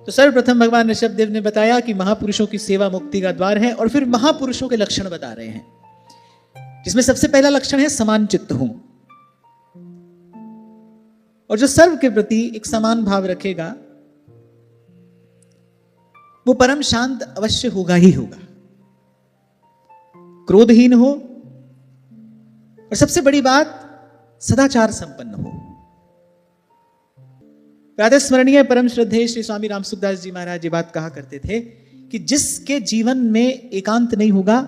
तो सर्वप्रथम भगवान ऋषभदेव ने बताया कि महापुरुषों की सेवा मुक्ति का द्वार है, और फिर महापुरुषों के लक्षण बता रहे हैं, जिसमें सबसे पहला लक्षण है समान चित्त हूं। और जो सर्व के प्रति एक समान भाव रखेगा वो परम शांत अवश्य होगा ही होगा, क्रोधहीन हो, और सबसे बड़ी बात सदाचार संपन्न हो। प्रातः स्मरणीय परम श्रद्धेय श्री स्वामी राम सुखदास जी महाराज ये बात कहा करते थे कि जिसके जीवन में एकांत नहीं होगा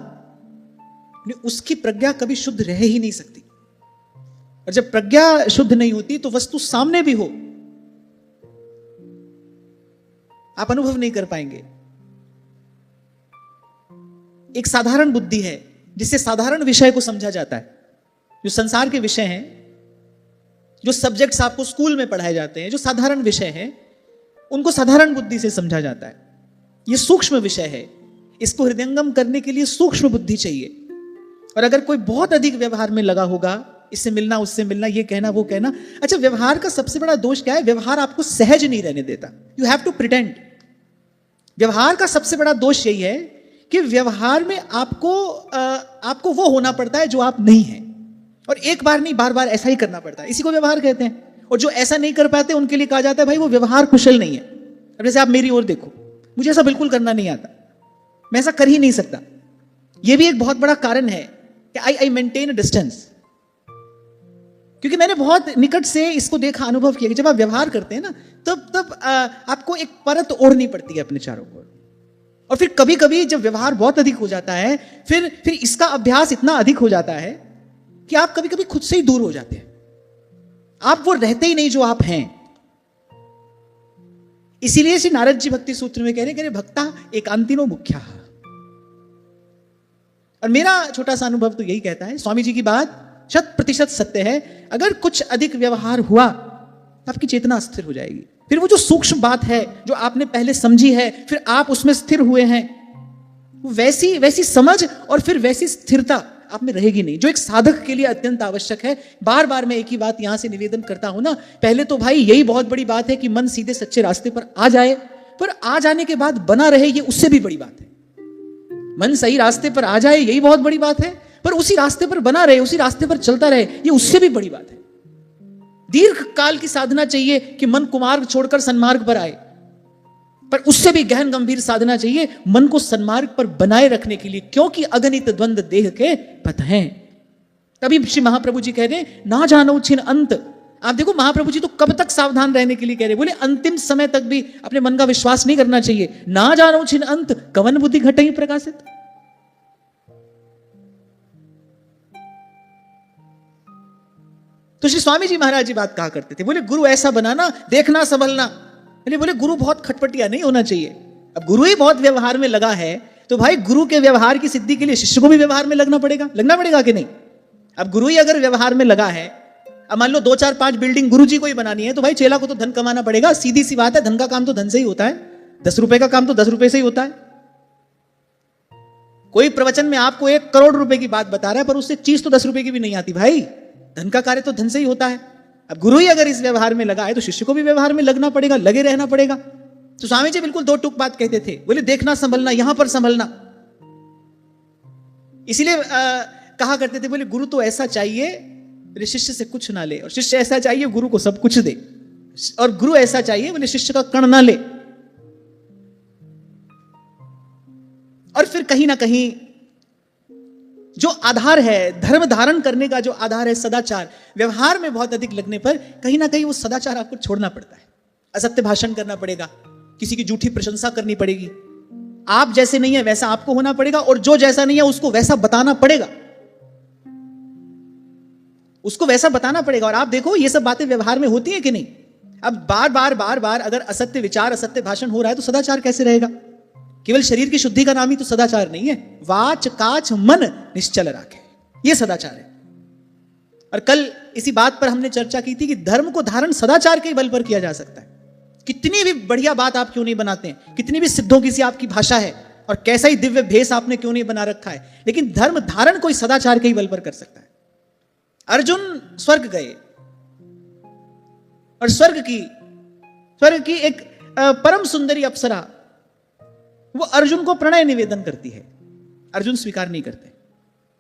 उसकी प्रज्ञा कभी शुद्ध रह ही नहीं सकती। और जब प्रज्ञा शुद्ध नहीं होती तो वस्तु सामने भी हो आप अनुभव नहीं कर पाएंगे। एक साधारण बुद्धि है जिससे साधारण विषय को समझा जाता है। जो संसार के विषय हैं, जो सब्जेक्ट्स आपको स्कूल में पढ़ाए जाते हैं, जो साधारण विषय हैं, उनको साधारण बुद्धि से समझा जाता है। यह सूक्ष्म विषय है, इसको हृदयंगम करने के लिए सूक्ष्म बुद्धि चाहिए। और अगर कोई बहुत अधिक व्यवहार में लगा होगा, इससे मिलना उससे मिलना, ये कहना वो कहना, अच्छा व्यवहार का सबसे बड़ा दोष क्या है? व्यवहार आपको सहज नहीं रहने देता। You have to pretend. व्यवहार का सबसे बड़ा दोष यही है कि व्यवहार में आपको वो होना पड़ता है जो आप नहीं हैं, और एक बार नहीं बार बार ऐसा ही करना पड़ता है। इसी को व्यवहार कहते हैं। और जो ऐसा नहीं कर पाते उनके लिए कहा जाता है भाई वो व्यवहार कुशल नहीं है। अब जैसे आप मेरी ओर देखो, मुझे ऐसा बिल्कुल करना नहीं आता, मैं ऐसा कर ही नहीं सकता। यह भी एक बहुत बड़ा कारण है कि आई मेंटेन डिस्टेंस, क्योंकि मैंने बहुत निकट से इसको देखा, अनुभव किया कि जब आप व्यवहार करते हैं ना तब आपको एक परत ओढ़नी पड़ती है अपने चारों ओर। और फिर कभी कभी जब व्यवहार बहुत अधिक हो जाता है, फिर इसका अभ्यास इतना अधिक हो जाता है कि आप कभी कभी खुद से ही दूर हो जाते हैं। आप वो रहते ही नहीं जो आप हैं। इसीलिए श्री नारद जी भक्ति सूत्र में कह रहे भक्ता एकांतिनो मुख्या। और मेरा छोटा सा अनुभव तो यही कहता है, स्वामी जी की बात 100% सत्य है। अगर कुछ अधिक व्यवहार हुआ तो आपकी चेतना अस्थिर हो जाएगी। फिर वो जो सूक्ष्म बात है जो आपने पहले समझी है, फिर आप उसमें स्थिर हुए हैं, वैसी समझ और फिर वैसी स्थिरता आप में रहेगी नहीं, जो एक साधक के लिए अत्यंत आवश्यक है। बार बार मैं एक ही बात यहां से निवेदन करता हूं ना, पहले तो भाई यही बहुत बड़ी बात है कि मन सीधे सच्चे रास्ते पर आ जाए, पर आ जाने के बाद बना रहे, ये उससे भी बड़ी बात है। मन सही रास्ते पर आ जाए यही बहुत बड़ी बात है, पर उसी रास्ते पर बना रहे, उसी रास्ते पर चलता रहे, ये उससे भी बड़ी बात है। दीर्घ काल की साधना चाहिए कि मन कुमार्ग छोड़कर सन्मार्ग पर आए, पर उससे भी गहन गंभीर साधना चाहिए मन को सन्मार्ग पर बनाए रखने के लिए, क्योंकि अगणित द्वंद देह के पथ हैं। तभी श्री महाप्रभु जी कह रहे ना जानो छिन अंत। आप देखो महाप्रभु जी तो कब तक सावधान रहने के लिए कह रहे, बोले अंतिम समय तक भी अपने मन का विश्वास नहीं करना चाहिए। ना जानो छिन अंत कवन बुद्धि घटई प्रकाशित। तो श्री स्वामी जी महाराज जी बात कहा करते थे, बोले गुरु ऐसा बनाना देखना संभलना। बोले गुरु बहुत खटपटिया नहीं होना चाहिए। अब गुरु ही बहुत व्यवहार में लगा है तो भाई गुरु के व्यवहार की सिद्धि के लिए शिष्य को भी व्यवहार में लगना पड़ेगा कि नहीं? अब गुरु ही अगर व्यवहार में लगा है, अब मान लो 2 4 5 बिल्डिंग गुरु जी को ही बनानी है, तो भाई चेला को तो धन कमाना पड़ेगा। सीधी सी बात है, धन का काम तो धन से ही होता है, 10 रुपए का काम तो 10 रुपए से ही होता है। कोई प्रवचन में आपको 1 करोड़ रुपए की बात बता रहा है, पर उससे चीज तो 10 रुपए की भी नहीं आती। भाई धन का कार्य तो धन से ही होता है। अब गुरु ही अगर इस व्यवहार में लगा है तो शिष्य को भी व्यवहार में लगना पड़ेगा, लगे रहना पड़ेगा। तो स्वामी जी बिल्कुल 2 टूक बात कहते थे, बोले देखना संभलना, यहां पर संभलना। इसीलिए कहा करते थे, बोले गुरु तो ऐसा चाहिए शिष्य से कुछ ना ले, और शिष्य ऐसा चाहिए गुरु को सब कुछ दे, और गुरु ऐसा चाहिए बोले शिष्य का कण ना ले। और फिर कहीं ना कहीं जो आधार है, धर्म धारण करने का जो आधार है सदाचार, व्यवहार में बहुत अधिक लगने पर कहीं ना कहीं वो सदाचार आपको छोड़ना पड़ता है। असत्य भाषण करना पड़ेगा, किसी की झूठी प्रशंसा करनी पड़ेगी, आप जैसे नहीं है वैसा आपको होना पड़ेगा, और जो जैसा नहीं है उसको वैसा बताना पड़ेगा, उसको वैसा बताना पड़ेगा। और आप देखो ये सब बातें व्यवहार में होती है कि नहीं? अब बार बार अगर असत्य विचार, असत्य भाषण हो रहा है तो सदाचार कैसे रहेगा? केवल शरीर की शुद्धि का नाम ही तो सदाचार नहीं है। वाच काच मन निश्चल राखे, यह सदाचार है। और कल इसी बात पर हमने चर्चा की थी कि धर्म को धारण सदाचार के बल पर किया जा सकता है। कितनी भी बढ़िया बात आप क्यों नहीं बनाते हैं, कितनी भी सिद्धों की सी आपकी भाषा है, और कैसा ही दिव्य भेष आपने क्यों नहीं बना रखा है, लेकिन धर्म धारण कोई सदाचार के ही बल पर कर सकता है। अर्जुन स्वर्ग गए, और स्वर्ग की एक परम सुंदरी अप्सरा वो अर्जुन को प्रणय निवेदन करती है, अर्जुन स्वीकार नहीं करते।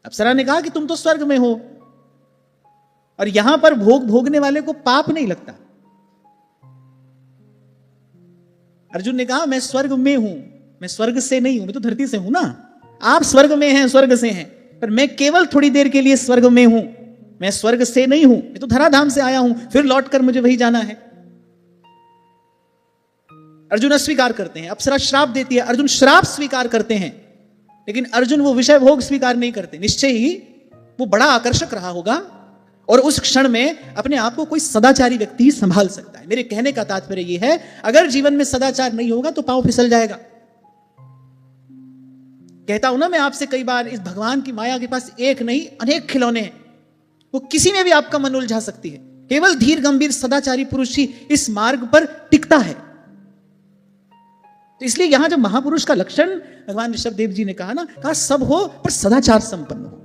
अप्सरा ने कहा कि तुम तो स्वर्ग में हो और यहां पर भोग भोगने वाले को पाप नहीं लगता। अर्जुन ने कहा मैं स्वर्ग में हूं, मैं स्वर्ग से नहीं हूं, मैं तो धरती से हूं ना। आप स्वर्ग में हैं, स्वर्ग से हैं, पर मैं केवल थोड़ी देर के लिए स्वर्ग में हूं, मैं स्वर्ग से नहीं हूं, मैं तो धराधाम से आया हूं, फिर लौटकर मुझे वही जाना है। अर्जुन अस्वीकार करते हैं, अप्सरा श्राप देती है, अर्जुन श्राप स्वीकार करते हैं, लेकिन अर्जुन वो विषय भोग स्वीकार नहीं करते। निश्चय ही वो बड़ा आकर्षक रहा होगा और उस क्षण में अपने आप को कोई सदाचारी व्यक्ति संभाल सकता है। मेरे कहने का तात्पर्य यह है, अगर जीवन में सदाचार नहीं होगा तो पांव फिसल जाएगा। कहता हूं ना मैं आपसे कई बार, इस भगवान की माया के पास एक नहीं अनेक खिलौने हैं, वो किसी में भी आपका मन उलझा सकती है। केवल धीर गंभीर सदाचारी पुरुष ही इस मार्ग पर टिकता है। तो इसलिए यहां जब महापुरुष का लक्षण भगवान ऋषभ देव जी ने कहा ना, कहा सब हो पर सदाचार संपन्न हो।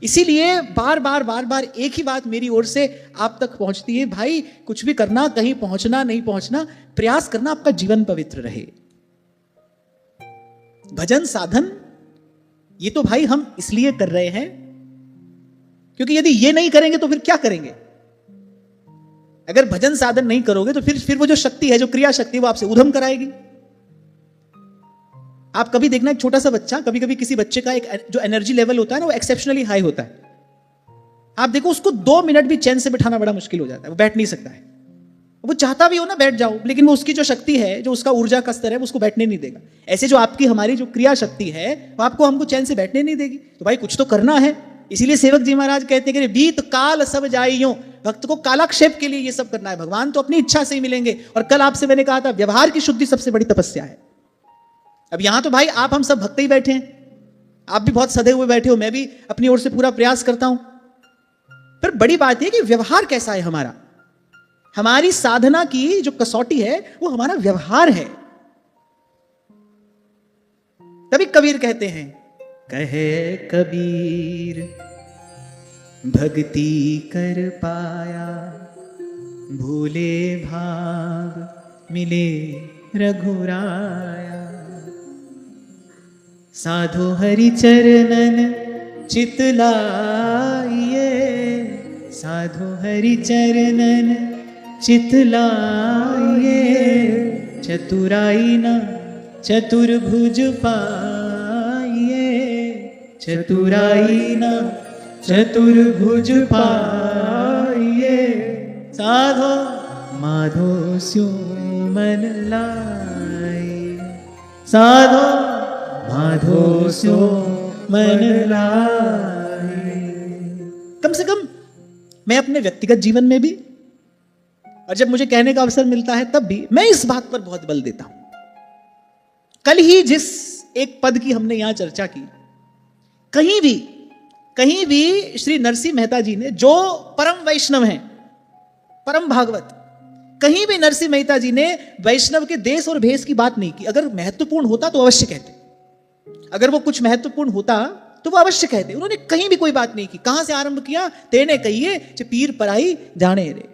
इसीलिए बार बार एक ही बात मेरी ओर से आप तक पहुंचती है, भाई कुछ भी करना, कहीं पहुंचना नहीं पहुंचना, प्रयास करना आपका जीवन पवित्र रहे। भजन साधन ये तो भाई हम इसलिए कर रहे हैं क्योंकि यदि ये नहीं करेंगे तो फिर क्या करेंगे। अगर भजन साधन नहीं करोगे तो फिर वो जो शक्ति है, जो क्रिया शक्ति, वो आपसे उधम कराएगी। आप कभी देखना, एक छोटा सा बच्चा, कभी कभी किसी बच्चे का एक जो एनर्जी लेवल होता है ना, वो एक्सेप्शनली हाई होता है। आप देखो उसको 2 मिनट भी चैन से बिठाना बड़ा मुश्किल हो जाता है, वो बैठ नहीं सकता है। वो चाहता भी हो ना बैठ जाओ, लेकिन वो उसकी जो शक्ति है, जो उसका ऊर्जा का स्तर है, वो उसको बैठने नहीं देगा। ऐसे जो आपकी हमारी जो क्रिया शक्ति है, वो आपको हमको चैन से बैठने नहीं देगी। तो भाई कुछ तो करना है। इसीलिए सेवक जी महाराज कहते हैं कि बीत काल सब जाइयों, भक्त को कालाक्षेप के लिए ये सब करना है। भगवान तो अपनी इच्छा से ही मिलेंगे। और कल आपसे मैंने कहा था, व्यवहार की शुद्धि सबसे बड़ी तपस्या है। अब यहां तो भाई आप हम सब भक्त ही बैठे हैं, आप भी बहुत सधे हुए बैठे हो, मैं भी अपनी ओर से पूरा प्रयास करता हूं। फिर बड़ी बात है कि व्यवहार कैसा है हमारा। हमारी साधना की जो कसौटी है वो हमारा व्यवहार है। तभी कबीर कहते हैं, कहे कबीर भक्ति कर पाया, भूले भाग मिले रघुराया। साधु हरि चरणन चित लाइए, साधु हरि चरणन चित लाइए। चतुराई न चतुर्भुज पाइए, चतुराई न चतुर्भुज पाइए। साधो माधो स्यो मन लाए, साधो माधो स्यो मन लाए। कम से कम मैं अपने व्यक्तिगत जीवन में भी, और जब मुझे कहने का अवसर मिलता है तब भी, मैं इस बात पर बहुत बल देता हूं। कल ही जिस एक पद की हमने यहां चर्चा की, कहीं भी श्री नरसिंह मेहता जी ने, जो परम वैष्णव हैं, परम भागवत, कहीं भी नरसिंह मेहता जी ने वैष्णव के देश और भेष की बात नहीं की। अगर महत्वपूर्ण होता तो अवश्य कहते, अगर वो कुछ महत्वपूर्ण होता तो वो अवश्य कहते। उन्होंने कहीं भी कोई बात नहीं की। कहां से आरंभ किया, तेने कहिए चे पीर पराई जाने रे,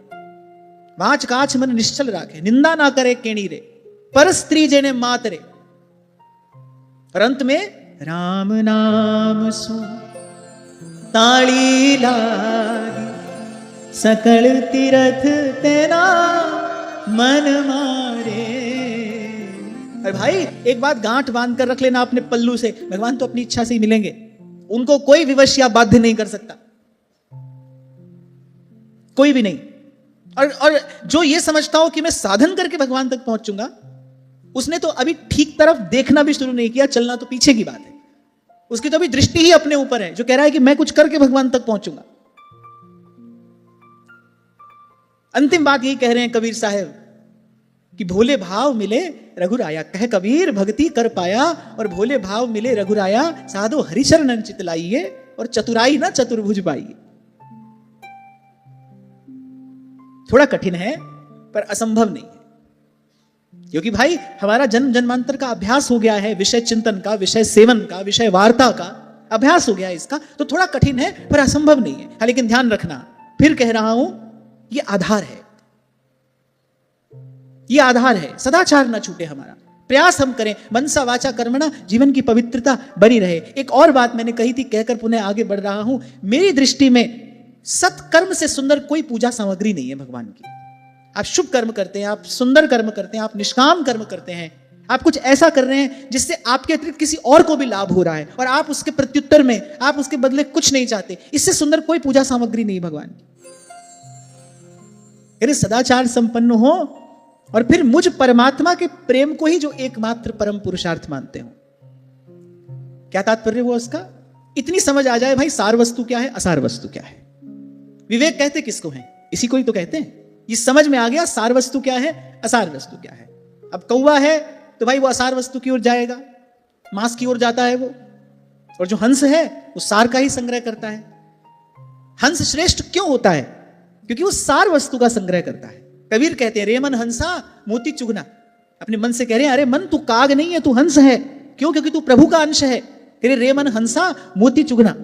वाच काछ मन निश्चल राखे, निंदा ना करे केणी रे, पर स्त्री जेने मात रे। और अंत में राम नाम सु ताली लागी, सकल तीरथ तेना मन मारे। अरे भाई एक बात गांठ बांध कर रख लेना अपने पल्लू से, भगवान तो अपनी इच्छा से ही मिलेंगे, उनको कोई विवश या बाध्य नहीं कर सकता, कोई भी नहीं। और जो ये समझता हो कि मैं साधन करके भगवान तक पहुंचूंगा, उसने तो अभी ठीक तरफ देखना भी शुरू नहीं किया, चलना तो पीछे की बात है। उसकी तो अभी दृष्टि ही अपने ऊपर है, जो कह रहा है कि मैं कुछ करके भगवान तक पहुंचूंगा। अंतिम बात यही कह रहे हैं कबीर साहब कि भोले भाव मिले रघुराया। कह कबीर भक्ति कर पाया और भोले भाव मिले रघुराया। साधो हरिचरण चित लाइए और चतुराई ना चतुर्भुज पाइए। थोड़ा कठिन है पर असंभव नहीं है, क्योंकि भाई हमारा जन्म जन्मांतर का अभ्यास हो गया है, विषय चिंतन का, विषय सेवन का, विषय वार्ता का अभ्यास हो गया है इसका, तो थोड़ा कठिन है पर असंभव नहीं है। हाँ, लेकिन ध्यान रखना, फिर कह रहा हूं, ये आधार है। ये आधार है, सदाचार ना छूटे हमारा, प्रयास हम करें, मनसा वाचा कर्मणा, जीवन की पवित्रता बनी रहे। एक और बात मैंने कही थी, कहकर पुनः आगे बढ़ रहा हूं, मेरी दृष्टि में सत्कर्म से सुंदर कोई पूजा सामग्री नहीं है भगवान की। आप शुभ कर्म करते हैं, आप सुंदर कर्म करते हैं, आप निष्काम कर्म करते हैं, आप कुछ ऐसा कर रहे हैं जिससे आपके अतिरिक्त किसी और को भी लाभ हो रहा है, और आप उसके प्रत्युत्तर में, आप उसके बदले कुछ नहीं चाहते, इससे सुंदर कोई पूजा सामग्री नहीं भगवान की। यदि सदाचार संपन्न हो और फिर मुझ परमात्मा के प्रेम को ही जो एकमात्र परम पुरुषार्थ मानते हो। क्या तात्पर्य हुआ उसका? इतनी समझ आ जाए भाई, सार वस्तु क्या है, असार वस्तु क्या है। विवेक कहते किसको है? इसी को ही तो कहते हैं। ये समझ में आ गया, सार वस्तु क्या है, असार वस्तु क्या है। अब कौवा है तो भाई वो असार वस्तु की ओर जाएगा, मांस की ओर जाता है वो, और जो हंस है वो सार का ही संग्रह करता है। हंस श्रेष्ठ क्यों होता है? क्योंकि वो सार वस्तु का संग्रह करता है। कबीर कहते हैं, रे मन हंसा मोती चुगना। अपने मन से कह रहे हैं, अरे मन तू काग नहीं है, तू हंस है। क्यों? क्योंकि तू प्रभु का अंश है। तेरे रे मन हंसा मोती चुगना।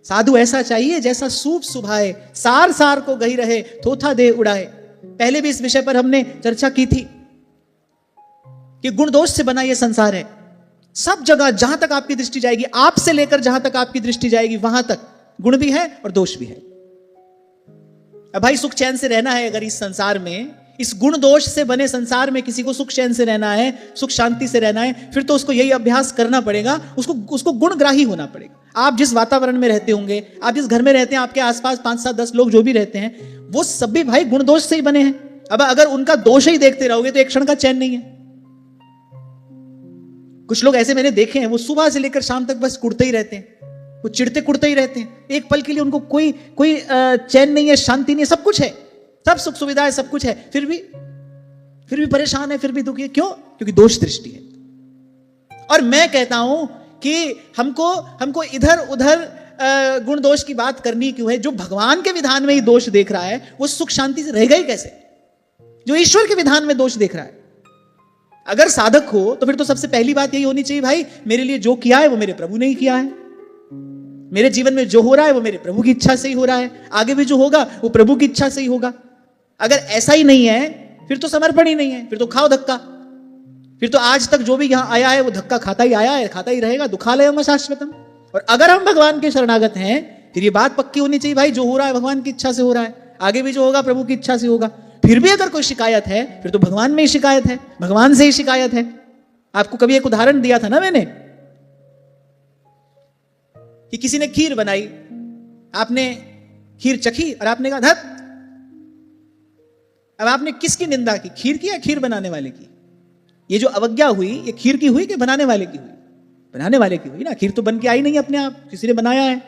साधु ऐसा चाहिए जैसा सूप सुभाए, सार सार को गही रहे, थोथा दे उड़ाए। पहले भी इस विषय पर हमने चर्चा की थी कि गुण दोष से बना यह संसार है। सब जगह जहां तक आपकी दृष्टि जाएगी, आपसे लेकर जहां तक आपकी दृष्टि जाएगी, वहां तक गुण भी है और दोष भी है। अब भाई सुख चैन से रहना है, अगर इस संसार में, इस गुण दोष से बने संसार में किसी को सुख चैन से रहना है, सुख शांति से रहना है, फिर तो उसको यही अभ्यास करना पड़ेगा, उसको गुणग्राही होना पड़ेगा। आप जिस वातावरण में रहते होंगे, आप जिस घर में रहते हैं, आपके आसपास 5, 7, 10 लोग जो भी रहते हैं, वो सभी भाई गुण दोष से ही बने हैं। अब अगर उनका दोष ही देखते रहोगे तो एक क्षण का चैन नहीं है। कुछ लोग ऐसे मैंने देखे हैं, वो सुबह से लेकर शाम तक बस कुड़ते ही रहते हैं, वो चिढ़ते कुड़ते ही रहते हैं। एक पल के लिए उनको कोई चैन नहीं है, शांति नहीं है। सब कुछ है, सब सुख सुविधा है, सब कुछ है, फिर भी परेशान है, फिर भी दुखी है। क्यों? क्योंकि दोष दृष्टि है। और मैं कहता हूं कि हमको इधर उधर गुण दोष की बात करनी क्यों है? जो भगवान के विधान में ही दोष देख रहा है, वो सुख शांति से रहेगा ही कैसे? जो ईश्वर के विधान में दोष देख रहा है, अगर साधक हो तो फिर तो सबसे पहली बात यही होनी चाहिए, भाई मेरे लिए जो किया है वो मेरे प्रभु ने ही किया है। मेरे जीवन में जो हो रहा है वो मेरे प्रभु की इच्छा से ही हो रहा है, आगे भी जो होगा वो प्रभु की इच्छा से ही होगा। अगर ऐसा ही नहीं है फिर तो समर्पण ही नहीं है, फिर तो खाओ धक्का। फिर तो आज तक जो भी यहां आया है वो धक्का खाता ही आया है, खाता ही रहेगा। दुखालयम शाश्वतम। और अगर हम भगवान के शरणागत हैं, फिर ये बात पक्की होनी चाहिए, भाई जो हो रहा है भगवान की इच्छा से हो रहा है, आगे भी जो होगा प्रभु की इच्छा से होगा। फिर भी अगर कोई शिकायत है, फिर तो भगवान में ही शिकायत है, भगवान से ही शिकायत है। आपको कभी एक उदाहरण दिया था ना मैंने, कि किसी ने खीर बनाई, आपने खीर चखी और आपने कहा धत। अब आपने किसकी निंदा की, खीर की या खीर बनाने वाले की? ये जो अवज्ञा हुई, ये खीर की हुई कि बनाने वाले की हुई? बनाने वाले की हुई ना। खीर तो बन के आई नहीं अपने आप, किसी ने बनाया है।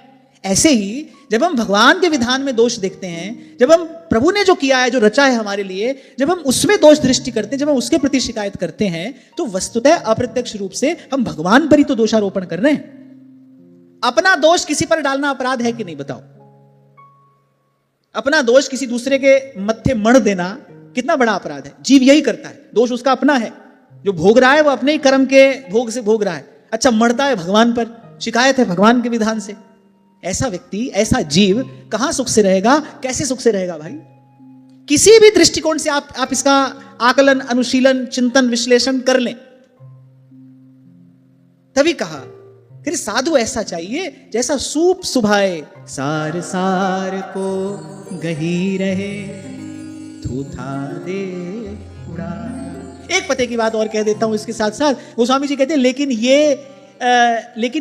ऐसे ही जब हम भगवान के विधान में दोष देखते हैं, जब हम प्रभु ने जो किया है, जो रचा है हमारे लिए, जब हम उसमें दोष दृष्टि करते हैं, जब हम उसके प्रति शिकायत करते हैं, तो वस्तुतः अप्रत्यक्ष रूप से हम भगवान पर ही तो दोषारोपण कर रहे हैं। अपना दोष किसी पर डालना अपराध है कि नहीं, बताओ? अपना दोष किसी दूसरे के मत्थे मढ़ देना कितना बड़ा अपराध है? जीव यही करता है, दोष उसका अपना है। जो भोग रहा है वो अपने ही कर्म के भोग से भोग रहा है। अच्छा, मढ़ता है भगवान पर, शिकायत है भगवान के विधान से। ऐसा व्यक्ति, ऐसा जीव कहां सुख से रहेगा, कैसे सुख से रहेगा भाई? किसी भी दृष्टिकोण से आप इसका आकलन, अनुशीलन, चिंतन, विश्लेषण कर लें। तभी कहा फिर साधु ऐसा चाहिए जैसा सूप सुभाए, सार सार को गही रहे, थूथा दे उड़ाए। एक पते की बात और कह देता हूं इसके साथ साथ, गोस्वामी जी कहते हैं लेकिन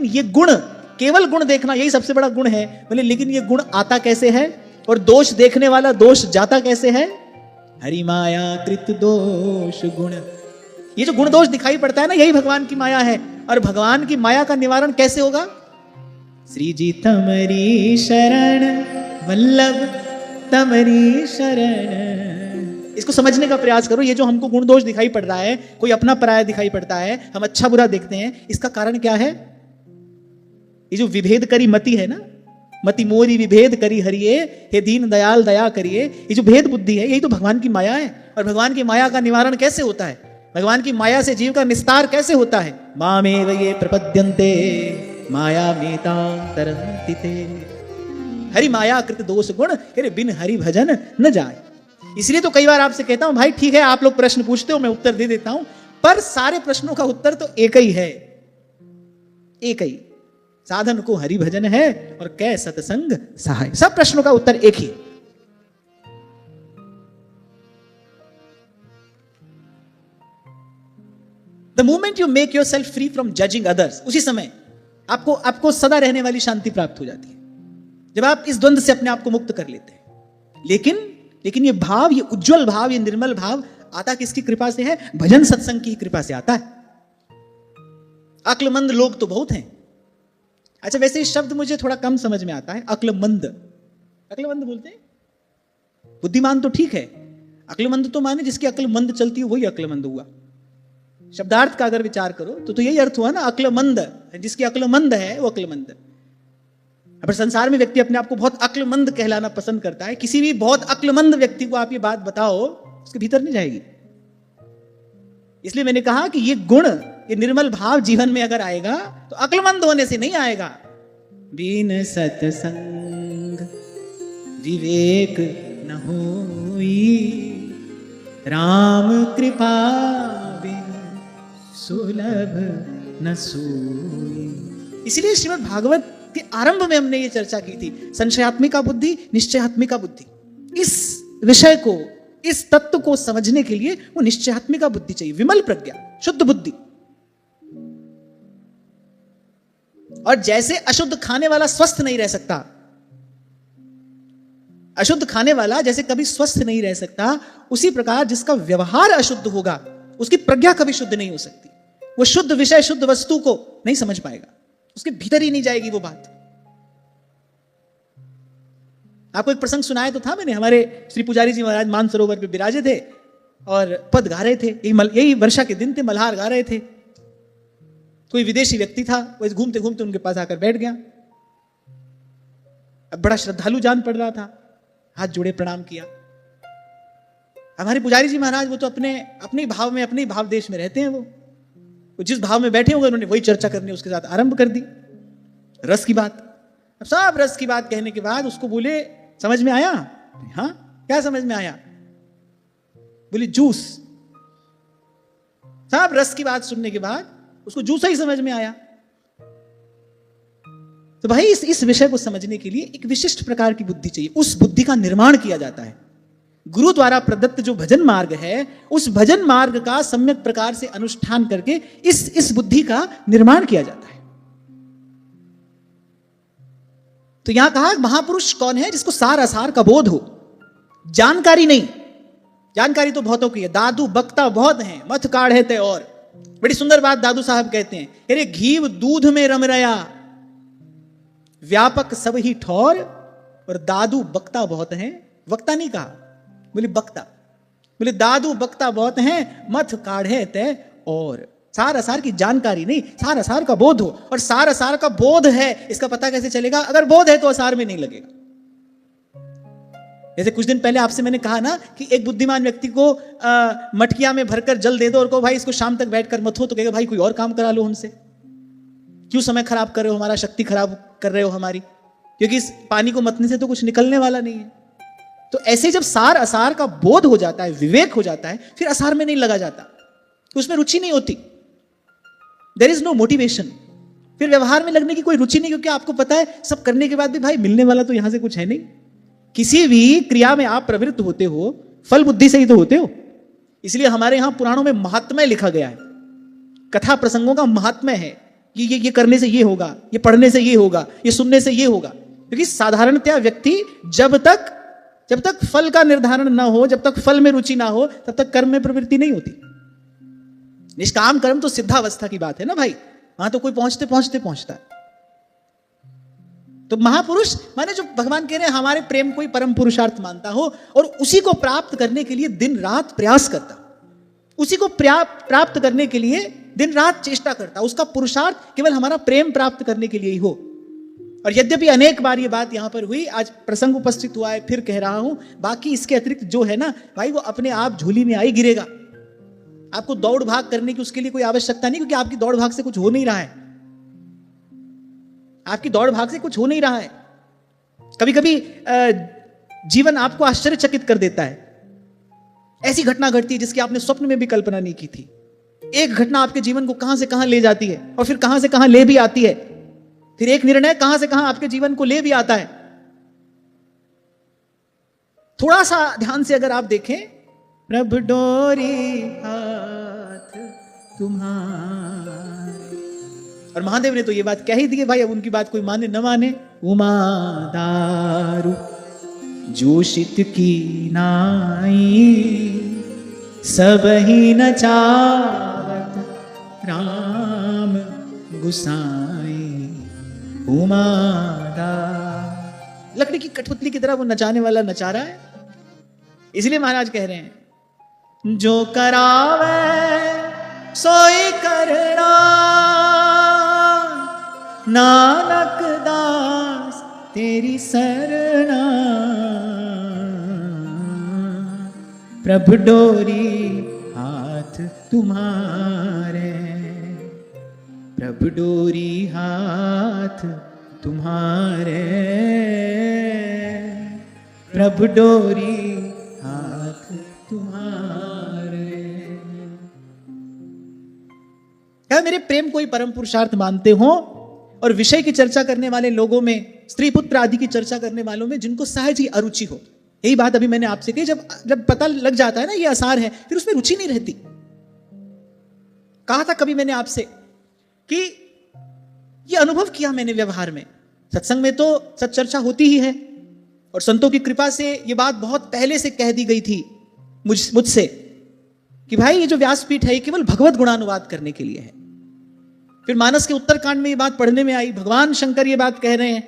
ये गुण, केवल गुण देखना यही सबसे बड़ा गुण है। बोले लेकिन ये गुण आता कैसे है, और दोष देखने वाला दोष जाता कैसे है? हरि माया कृत दोष गुण। ये जो गुण दोष दिखाई पड़ता है ना, यही भगवान की माया है। और भगवान की माया का निवारण कैसे होगा? श्री जी तमरी शरण, वल्लभ तमरी शरण। इसको समझने का प्रयास करो। ये जो हमको गुण दोष दिखाई पड़ रहा है, कोई अपना पराया दिखाई पड़ता है, हम अच्छा बुरा देखते हैं, इसका कारण क्या है? ये जो विभेद करी मति है ना, मति मोरी विभेद करी हरिये, हे दीन दयाल दया करिए। ये जो भेद बुद्धि है, यही तो भगवान की माया है। और भगवान की माया का निवारण कैसे होता है? भगवान की माया से जीव का निस्तार कैसे होता है? मामेव ये प्रपद्यन्ते माया मेता तरन्ति ते। हरि माया कृत दोष गुण, बिन हरि भजन न जाए। इसलिए तो कई बार आपसे कहता हूं भाई ठीक है आप लोग प्रश्न पूछते हो मैं उत्तर दे देता हूं, पर सारे प्रश्नों का उत्तर तो एक ही है, एक ही। साधन को हरि भजन है और कै सत्संग सहाय, सब प्रश्नों का उत्तर एक ही है। The moment you make your self free from judging others, उसी समय आपको सदा रहने वाली शांति प्राप्त हो जाती है, जब आप इस द्वंद्व से अपने आप को मुक्त कर लेते हैं। लेकिन ये भाव, ये उज्जवल भाव, ये निर्मल भाव आता किसकी कृपा से है? भजन सत्संग की कृपा से आता है। अक्लमंद लोग तो बहुत हैं। अच्छा, वैसे इस शब्द मुझे थोड़ा कम समझ में आता है, अक्लमंद। अक्लमंद बोलते हैं, बुद्धिमान तो ठीक है, अक्लमंद तो माने जिसकी अक्ल मंद चलती है वही अक्लमंद हुआ। शब्दार्थ का अगर विचार करो तो यही अर्थ हुआ ना, अक्लमंद, जिसकी अक्ल मंद है वो अक्लमंद। अब संसार में व्यक्ति अपने आप को बहुत अक्लमंद कहलाना पसंद करता है। किसी भी बहुत अक्लमंद व्यक्ति को आप ये बात बताओ, उसके भीतर नहीं जाएगी। इसलिए मैंने कहा कि ये गुण, ये निर्मल भाव जीवन में अगर आएगा तो अक्लमंद होने से नहीं आएगा। बिन सत्संग विवेक न होई, राम कृपा बिन सुलभ न सोई। इसलिए श्रीमद् भागवत के आरंभ में हमने ये चर्चा की थी, संशयात्मिका बुद्धि, निश्चयात्मिका बुद्धि। इस विषय को, इस तत्व को समझने के लिए वो निश्चयात्मिका बुद्धि चाहिए, विमल प्रज्ञा, शुद्ध बुद्धि। और जैसे अशुद्ध खाने वाला स्वस्थ नहीं रह सकता, अशुद्ध खाने वाला जैसे कभी स्वस्थ नहीं रह सकता, उसी प्रकार जिसका व्यवहार अशुद्ध होगा उसकी प्रज्ञा कभी शुद्ध नहीं हो सकती। वो शुद्ध विषय, शुद्ध वस्तु को नहीं समझ पाएगा, उसके भीतर ही नहीं जाएगी वो बात। आपको एक प्रसंग सुनाया तो था मैंने, हमारे श्री पुजारी जी महाराज मानसरोवर पे विराजे थे और पद गा रहे थे, यही वर्षा के दिन थे, मल्हार गा रहे थे। कोई विदेशी व्यक्ति था, वो घूमते घूमते उनके पास आकर बैठ गया। अब बड़ा श्रद्धालु जान पड़ रहा था, हाथ जोड़े प्रणाम किया। हमारे पुजारी जी महाराज वो तो अपने भाव में, अपने भाव देश में रहते हैं। वो जिस भाव में बैठे होंगे उन्होंने वही चर्चा करनी उसके साथ आरंभ कर दी, रस की बात। अब सब रस की बात कहने के बाद उसको बोले, समझ में आया? हाँ, क्या समझ में आया? बोली जूस। सब रस की बात सुनने के बाद उसको जूस ही समझ में आया। तो भाई इस विषय को समझने के लिए एक विशिष्ट प्रकार की बुद्धि चाहिए। उस बुद्धि का निर्माण किया जाता है गुरु द्वारा प्रदत्त जो भजन मार्ग है, उस भजन मार्ग का सम्यक प्रकार से अनुष्ठान करके इस बुद्धि का निर्माण किया जाता है। तो यहां कहा महापुरुष कौन है? जिसको सार असार का बोध हो, जानकारी नहीं। जानकारी तो बहुतों की है, दादू बक्ता बहुत हैं, मथ काढ़े ते। और बड़ी सुंदर बात दादू साहब कहते हैं, अरे घीव दूध में रम रया, व्यापक सब ही ठौर, और दादू बक्ता बहुत हैं। वक्ता नहीं कहा, बोले बक्ता। बोले दादू बक्ता बहुत हैं, मथ काढ़े ते। और सार असार की जानकारी नहीं, सार असार का बोध हो। और सार असार का बोध है, इसका पता कैसे चलेगा? अगर बोध है तो असार में नहीं लगेगा। जैसे कुछ दिन पहले आपसे मैंने कहा ना कि एक बुद्धिमान व्यक्ति को मटकिया में भरकर जल दे दो और कहो भाई इसको शाम तक बैठकर मथो, तो कहेगा भाई कोई और काम करा लो हमसे, क्यों समय खराब कर रहे हो, हमारा शक्ति खराब कर रहे हो हमारी, क्योंकि इस पानी को मतने से तो कुछ निकलने वाला नहीं है। तो ऐसे जब सार असार का बोध हो जाता है, विवेक हो जाता है, फिर असार में नहीं लगा जाता, उसमें रुचि नहीं होती, देयर इज नो मोटिवेशन। फिर व्यवहार में लगने की कोई रुचि नहीं, क्योंकि आपको पता है सब करने के बाद भी भाई मिलने वाला तो यहां से कुछ है नहीं। किसी भी क्रिया में आप प्रवृत्त होते हो फल बुद्धि से ही तो होते हो। इसलिए हमारे यहां पुराणों में महात्म्य लिखा गया है, कथा प्रसंगों का महात्म्य है। ये करने से ये होगा, ये पढ़ने से ये होगा, ये सुनने से ये होगा। क्योंकि साधारणतया व्यक्ति जब तक फल का निर्धारण ना हो, जब तक फल में रुचि ना हो, तब तक कर्म में प्रवृत्ति नहीं होती। निष्काम कर्म तो सिद्धावस्था की बात है ना भाई, वहां तो कोई पहुंचते पहुंचता है। तो महापुरुष माने जो भगवान कह रहे हैं हमारे प्रेम को ही परम पुरुषार्थ मानता हो और उसी को प्राप्त करने के लिए दिन रात प्रयास करता, उसी को प्राप्त करने के लिए दिन रात चेष्टा करता, उसका पुरुषार्थ केवल हमारा प्रेम प्राप्त करने के लिए ही हो। और यद्यपि अनेक बार ये बात यहां पर हुई, आज प्रसंग उपस्थित हुआ है, फिर कह रहा हूं, बाकी इसके अतिरिक्त जो है ना भाई, वो अपने आप झोली में आई गिरेगा। आपको दौड़ भाग करने की उसके लिए कोई आवश्यकता नहीं, क्योंकि आपकी दौड़ भाग से कुछ हो नहीं रहा है, आपकी दौड़ भाग से कुछ हो नहीं रहा है। कभी कभी जीवन आपको आश्चर्यचकित कर देता है। ऐसी घटना घटती है जिसकी आपने स्वप्न में भी कल्पना नहीं की थी। एक घटना आपके जीवन को कहां से कहां ले जाती है और फिर कहां से कहां ले भी आती है। फिर एक निर्णय कहां से कहां आपके जीवन को ले भी आता है। थोड़ा सा ध्यान से अगर आप देखें, प्रभु डोरी हाथ तुम्हारे, और महादेव ने तो ये बात कह ही दी है भाई, अब उनकी बात कोई माने न माने। उमा दारू जोशित की नाई, सब ही नचावत राम गुसाई। उमा दारू, लकड़ी की कठपुतली की तरह वो नचाने वाला नचा रहा है। इसलिए महाराज कह रहे हैं, जो करावे सोई करना, नानक दास तेरी सरना। प्रभु डोरी हाथ तुम्हारे, प्रभु डोरी हाथ तुम्हारे, प्रभु डोरी हाथ तुम्हारे। क्या मेरे प्रेम को ही परम पुरुषार्थ मानते हो? और विषय की चर्चा करने वाले लोगों में, स्त्री पुत्र आदि की चर्चा करने वालों में जिनको सहज ही अरुचि हो, यही बात अभी मैंने आपसे कही, जब पता लग जाता है ना ये आसार है, फिर उसमें रुचि नहीं रहती। कहा था कभी मैंने आपसे कि ये अनुभव किया मैंने व्यवहार में। सत्संग में तो सच्चर्चा होती ही है, और संतों की कृपा से ये बात बहुत पहले से कह दी गई थी मुझसे कि भाई ये जो व्यासपीठ है ये केवल भगवत गुणानुवाद करने के लिए है। फिर मानस के उत्तरकांड में ये बात पढ़ने में आई, भगवान शंकर ये बात कह रहे हैं,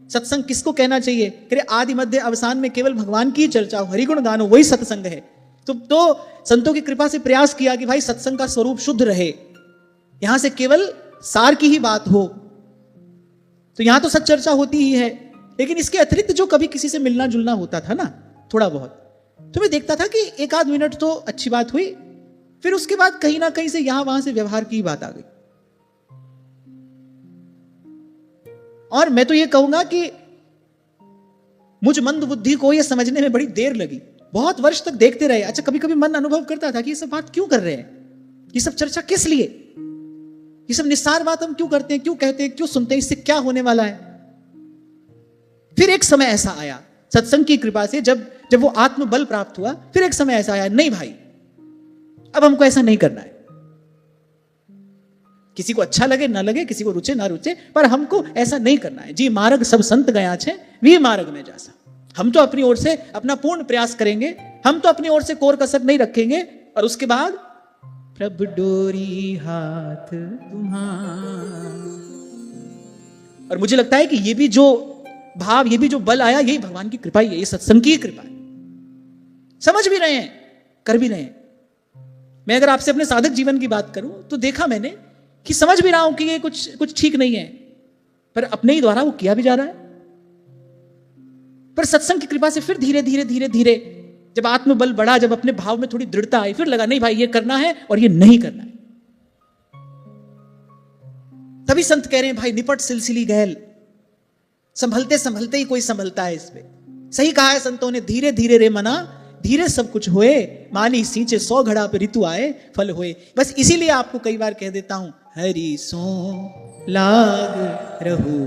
सत्संग किसको कहना चाहिए? कह आदि मध्य अवसान में केवल भगवान की चर्चा हो, हरिगुण गानो, वही सत्संग है। तो संतों की कृपा से प्रयास किया कि भाई सत्संग का स्वरूप शुद्ध रहे, यहां से केवल सार की ही बात हो। तो यहां तो सच्चर्चा होती ही है, लेकिन इसके अतिरिक्त जो कभी किसी से मिलना जुलना होता था ना थोड़ा बहुत, तो मैं देखता था कि एक आध मिनट तो अच्छी बात हुई, फिर उसके बाद कहीं ना कहीं से यहां वहां से व्यवहार की बात आ गई। और मैं तो ये कहूंगा कि मुझ मंद बुद्धि को ये समझने में बड़ी देर लगी, बहुत वर्ष तक देखते रहे। अच्छा, कभी कभी मन अनुभव करता था कि ये सब बात क्यों कर रहे हैं, ये सब चर्चा किस लिए, ये सब निस्सार बात हम क्यों करते हैं, क्यों कहते हैं, क्यों सुनते हैं, इससे क्या होने वाला है। फिर एक समय ऐसा आया सत्संग की कृपा से, जब वो आत्मबल प्राप्त हुआ, फिर एक समय ऐसा आया, नहीं भाई अब हमको ऐसा नहीं करना है। किसी को अच्छा लगे ना लगे, किसी को रुचे ना रुचे, पर हमको ऐसा नहीं करना है। जी मार्ग सब संत गया छे, वी मार्ग में जासा। हम तो अपनी ओर से अपना पूर्ण प्रयास करेंगे, हम तो अपनी ओर से कोर कसर नहीं रखेंगे। और उसके बाद प्रभु डोरी हाथ तुम्हारा। और मुझे लगता है कि ये भी जो भाव, ये भी जो बल आया, यही भगवान की कृपा ही है, ये सत्संग की कृपा है। समझ भी रहे हैं, कर भी रहे हैं। मैं अगर आपसे अपने साधक जीवन की बात करूं तो देखा मैंने कि समझ भी रहा हूं कि ये कुछ ठीक नहीं है, पर अपने ही द्वारा वो किया भी जा रहा है। पर सत्संग की कृपा से फिर धीरे धीरे धीरे धीरे जब आत्मबल बढ़ा, जब अपने भाव में थोड़ी दृढ़ता आई, फिर लगा नहीं भाई ये करना है और ये नहीं करना है। तभी संत कह रहे हैं भाई निपट सिलसिली गैल, संभलते संभलते ही कोई संभलता है इस पे। सही कहा है संतों ने, धीरे धीरे रे मना, धीरे सब कुछ होए, मानी सींचे 100 घड़ा पे ऋतु आए फल होए। बस इसीलिए आपको कई बार कह देता हूं, हरि सो लाग रहो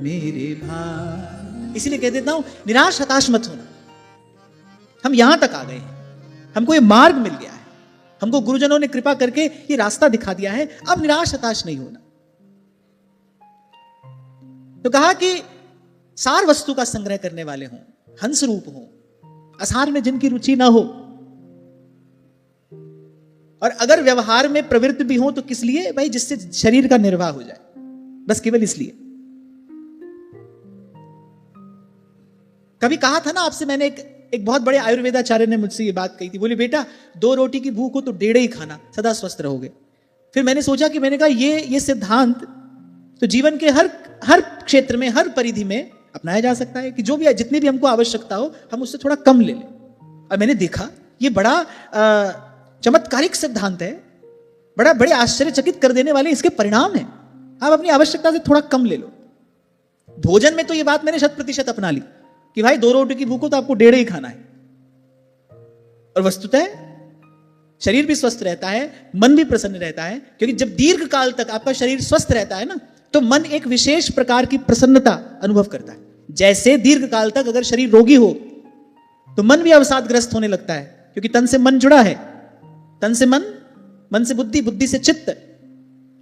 मेरे भाई। इसीलिए कह देता हूं निराश हताश मत होना। हम यहां तक आ गए हैं, हमको ये मार्ग मिल गया है, हमको गुरुजनों ने कृपा करके ये रास्ता दिखा दिया है, अब निराश हताश नहीं होना। तो कहा कि सार वस्तु का संग्रह करने वाले हों, हंस रूप हों, असार में जिनकी रुचि ना हो, और अगर व्यवहार में प्रवृत्त भी हो तो किस लिए भाई? जिससे शरीर का निर्वाह हो जाए, बस केवल इसलिए। कभी कहा था ना आपसे मैंने, एक बहुत बड़े आयुर्वेदाचार्य ने मुझसे ये बात कही थी, बोले बेटा 2 रोटी की भूख हो तो 1.5 ही खाना, सदा स्वस्थ रहोगे। फिर मैंने सोचा कि मैंने कहा ये सिद्धांत तो जीवन के हर क्षेत्र में, हर परिधि में अपनाया जा सकता है कि जो भी जितनी भी हमको आवश्यकता हो हम उससे थोड़ा कम ले लें। और मैंने देखा ये बड़ा चमत्कारिक सिद्धांत है, बड़े आश्चर्यचकित कर देने वाले इसके परिणाम हैं। आप अपनी आवश्यकता से थोड़ा कम ले लो। भोजन में तो ये बात मैंने 100% अपना ली कि भाई 2 रोटी की भूख हो तो आपको 1.5 ही खाना है। और वस्तुतः शरीर भी स्वस्थ रहता है, मन भी प्रसन्न रहता है, क्योंकि जब दीर्घ काल तक आपका शरीर स्वस्थ रहता है ना, तो मन एक विशेष प्रकार की प्रसन्नता अनुभव करता है। जैसे दीर्घ काल तक अगर शरीर रोगी हो तो मन भी अवसादग्रस्त होने लगता है, क्योंकि तन से मन जुड़ा है, तन से मन, मन से बुद्धि, बुद्धि से चित्त,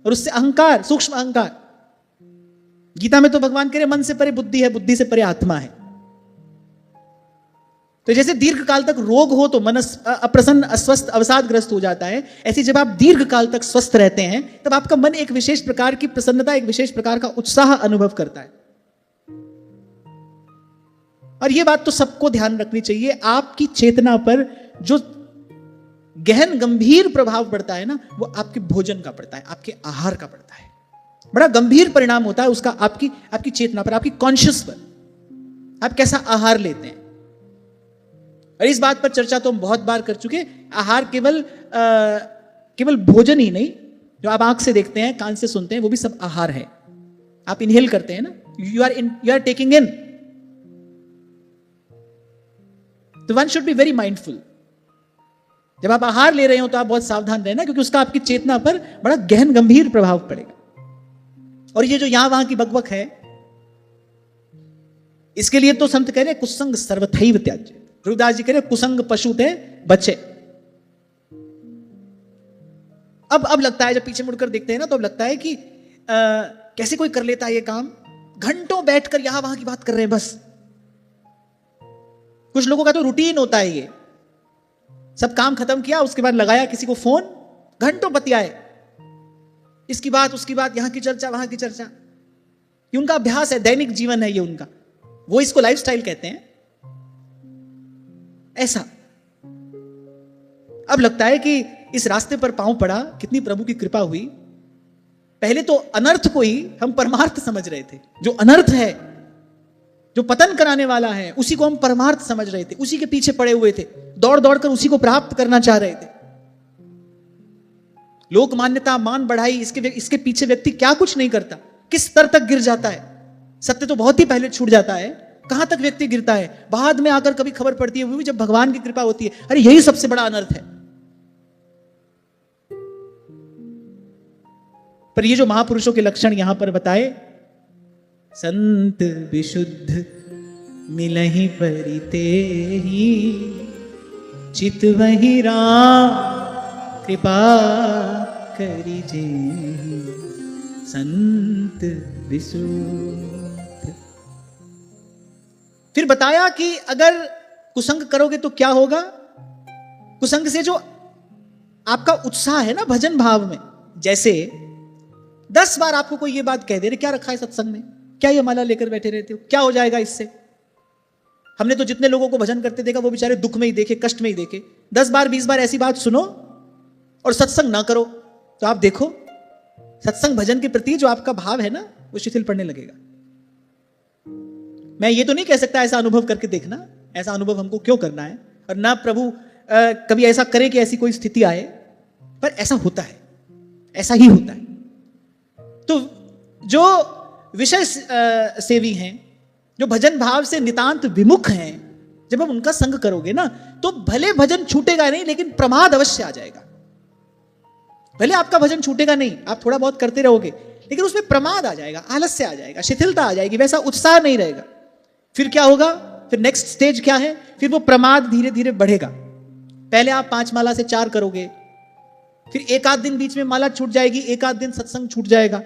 और उससे अहंकार, सूक्ष्म अहंकार। गीता में तो भगवान कह रहे मन से परे बुद्धि है, बुद्धि से परे आत्मा है। तो जैसे दीर्घ काल तक रोग हो तो मन अप्रसन्न, अस्वस्थ, अवसादग्रस्त हो जाता है, ऐसे जब आप दीर्घ काल तक स्वस्थ रहते हैं तब आपका मन एक विशेष प्रकार की प्रसन्नता, एक विशेष प्रकार का उत्साह अनुभव करता है। और यह बात तो सबको ध्यान रखनी चाहिए, आपकी चेतना पर जो गहन गंभीर प्रभाव पड़ता है ना, वो आपके भोजन का पड़ता है, आपके आहार का पड़ता है। बड़ा गंभीर परिणाम होता है उसका आपकी चेतना पर, आपकी कॉन्शियस पर, आप कैसा आहार लेते हैं। और इस बात पर चर्चा तो हम बहुत बार कर चुके। आहार केवल भोजन ही नहीं, जो आप आंख से देखते हैं, कान से सुनते हैं, वो भी सब आहार है। आप इनहेल करते हैं ना, यू आर टेकिंग इन। तो one should be very mindful. जब आप आहार ले रहे हो तो आप बहुत सावधान रहना, क्योंकि उसका आपकी चेतना पर बड़ा गहन गंभीर प्रभाव पड़ेगा। और ये जो यहां वहां की बकबक है, इसके लिए तो संत कह रहे कुसंग सर्वथैव त्याज्य। रविदास जी कह रहे कुसंग पशु थे बच्चे। अब लगता है, जब पीछे मुड़कर देखते हैं ना, तो अब लगता है कि कैसे कोई कर लेता है ये काम। घंटों बैठकर यहां वहां की बात कर रहे हैं बस। कुछ लोगों का तो रूटीन होता है ये, सब काम खत्म किया, उसके बाद लगाया किसी को फोन, घंटों बतियाए, इसकी बात उसकी बात, यहां की चर्चा वहां की चर्चा। ये उनका अभ्यास है, दैनिक जीवन है ये उनका, वो इसको लाइफस्टाइल कहते हैं। ऐसा अब लगता है कि इस रास्ते पर पांव पड़ा, कितनी प्रभु की कृपा हुई। पहले तो अनर्थ को ही हम परमार्थ समझ रहे थे। जो अनर्थ है, जो पतन कराने वाला है, उसी को हम परमार्थ समझ रहे थे, उसी के पीछे पड़े हुए थे, दौड़ दौड़ कर उसी को प्राप्त करना चाह रहे थे। लोक मान्यता, मान बढ़ाई, इसके पीछे व्यक्ति क्या कुछ नहीं करता, किस स्तर तक गिर जाता है। सत्य तो बहुत ही पहले छूट जाता है, कहां तक व्यक्ति गिरता है, बाद में आकर कभी खबर पड़ती है, वो भी जब भगवान की कृपा होती है। अरे यही सबसे बड़ा अनर्थ है। पर ये जो महापुरुषों के लक्षण यहां पर बताए, संत विशुद्ध मिलहि परिते ही, चित वही राम कृपा करिजे, संत विशुद्ध। फिर बताया कि अगर कुसंग करोगे तो क्या होगा। कुसंग से जो आपका उत्साह है ना भजन भाव में, जैसे 10 बार आपको कोई ये बात कह दे रहे, क्या रखा है सत्संग में, क्या ये माला लेकर बैठे रहते हो, क्या हो जाएगा इससे। हमने तो जितने लोगों को भजन करते देखा, वो बेचारे दुख में ही देखे, कष्ट में ही देखे। 10 बार 20 बार ऐसी बात सुनो और सत्संग ना करो, तो आप देखो सत्संग भजन के प्रति जो आपका भाव है ना, वो शिथिल पड़ने लगेगा। मैं ये तो नहीं कह सकता ऐसा अनुभव करके देखना, ऐसा अनुभव हमको क्यों करना है, और ना प्रभु कभी ऐसा करे कि ऐसी कोई स्थिति आए, पर ऐसा होता है, ऐसा ही होता है। तो जो विषय सेवी हैं, जो भजन भाव से नितांत विमुख हैं, जब आप उनका संग करोगे ना, तो भले भजन छूटेगा नहीं, लेकिन प्रमाद अवश्य आ जाएगा। भले आपका भजन छूटेगा नहीं, आप थोड़ा बहुत करते रहोगे, लेकिन उसमें प्रमाद आ जाएगा, आलस्य आ जाएगा, शिथिलता आ जाएगी, वैसा उत्साह नहीं रहेगा। फिर क्या होगा, फिर नेक्स्ट स्टेज क्या है, फिर वो प्रमाद धीरे धीरे बढ़ेगा। पहले आप 5 माला से 4 करोगे, फिर एक आध दिन बीच में माला छूट जाएगी, एक आध दिन सत्संग छूट जाएगा,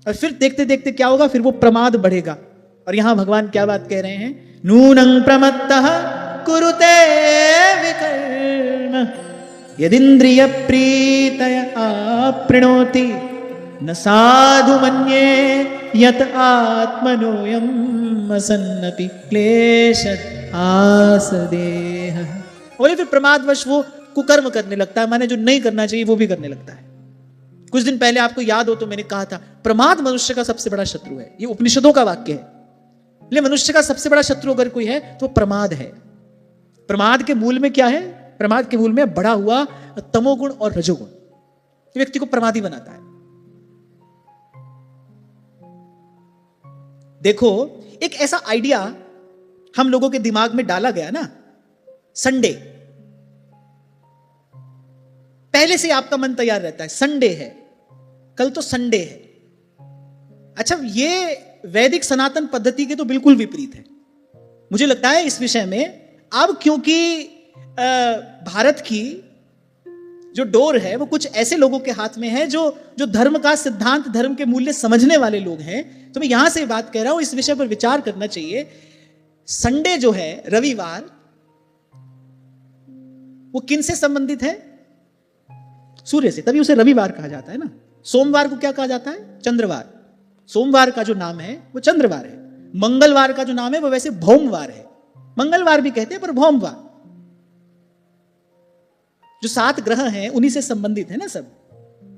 और फिर देखते देखते क्या होगा, फिर वो प्रमाद बढ़ेगा। और यहां भगवान क्या बात कह रहे हैं, नूनं प्रमत्तः कुरुते विकर्म, यदिन्द्रिय प्रीतय आपृणोति, न साधु मन्ये यत आत्मनोयम असन्नपि क्लेशत आसदेह। बोले फिर प्रमादवश वो कुकर्म करने लगता है, माने जो नहीं करना चाहिए वो भी करने लगता है। कुछ दिन पहले आपको याद हो तो मैंने कहा था, प्रमाद मनुष्य का सबसे बड़ा शत्रु है। ये उपनिषदों का वाक्य है। ले मनुष्य का सबसे बड़ा शत्रु अगर कोई है तो प्रमाद है। प्रमाद के मूल में क्या है, प्रमाद के मूल में बढ़ा हुआ तमोगुण और रजोगुण, ये व्यक्ति को प्रमादी बनाता है। देखो एक ऐसा आइडिया हम लोगों के दिमाग में डाला गया ना, संडे पहले से आपका मन तैयार रहता है, संडे है, कल तो संडे है। अच्छा, ये वैदिक सनातन पद्धति के तो बिल्कुल विपरीत है। मुझे लगता है इस विषय में अब क्योंकि भारत की जो डोर है वो कुछ ऐसे लोगों के हाथ में है जो धर्म का सिद्धांत, धर्म के मूल्य समझने वाले लोग हैं, तो मैं यहां से बात कह रहा हूं, इस विषय पर विचार करना चाहिए। संडे जो है, रविवार, वो किन से संबंधित है? सूर्य से, तभी उसे रविवार कहा जाता है ना। सोमवार को क्या कहा जाता है? चंद्रवार। सोमवार का जो नाम है वो चंद्रवार है। मंगलवार का जो नाम है वो वैसे भौमवार है। मंगलवार भी कहते हैं पर भौमवार। जो 7 ग्रह हैं उन्हीं से संबंधित है ना सब।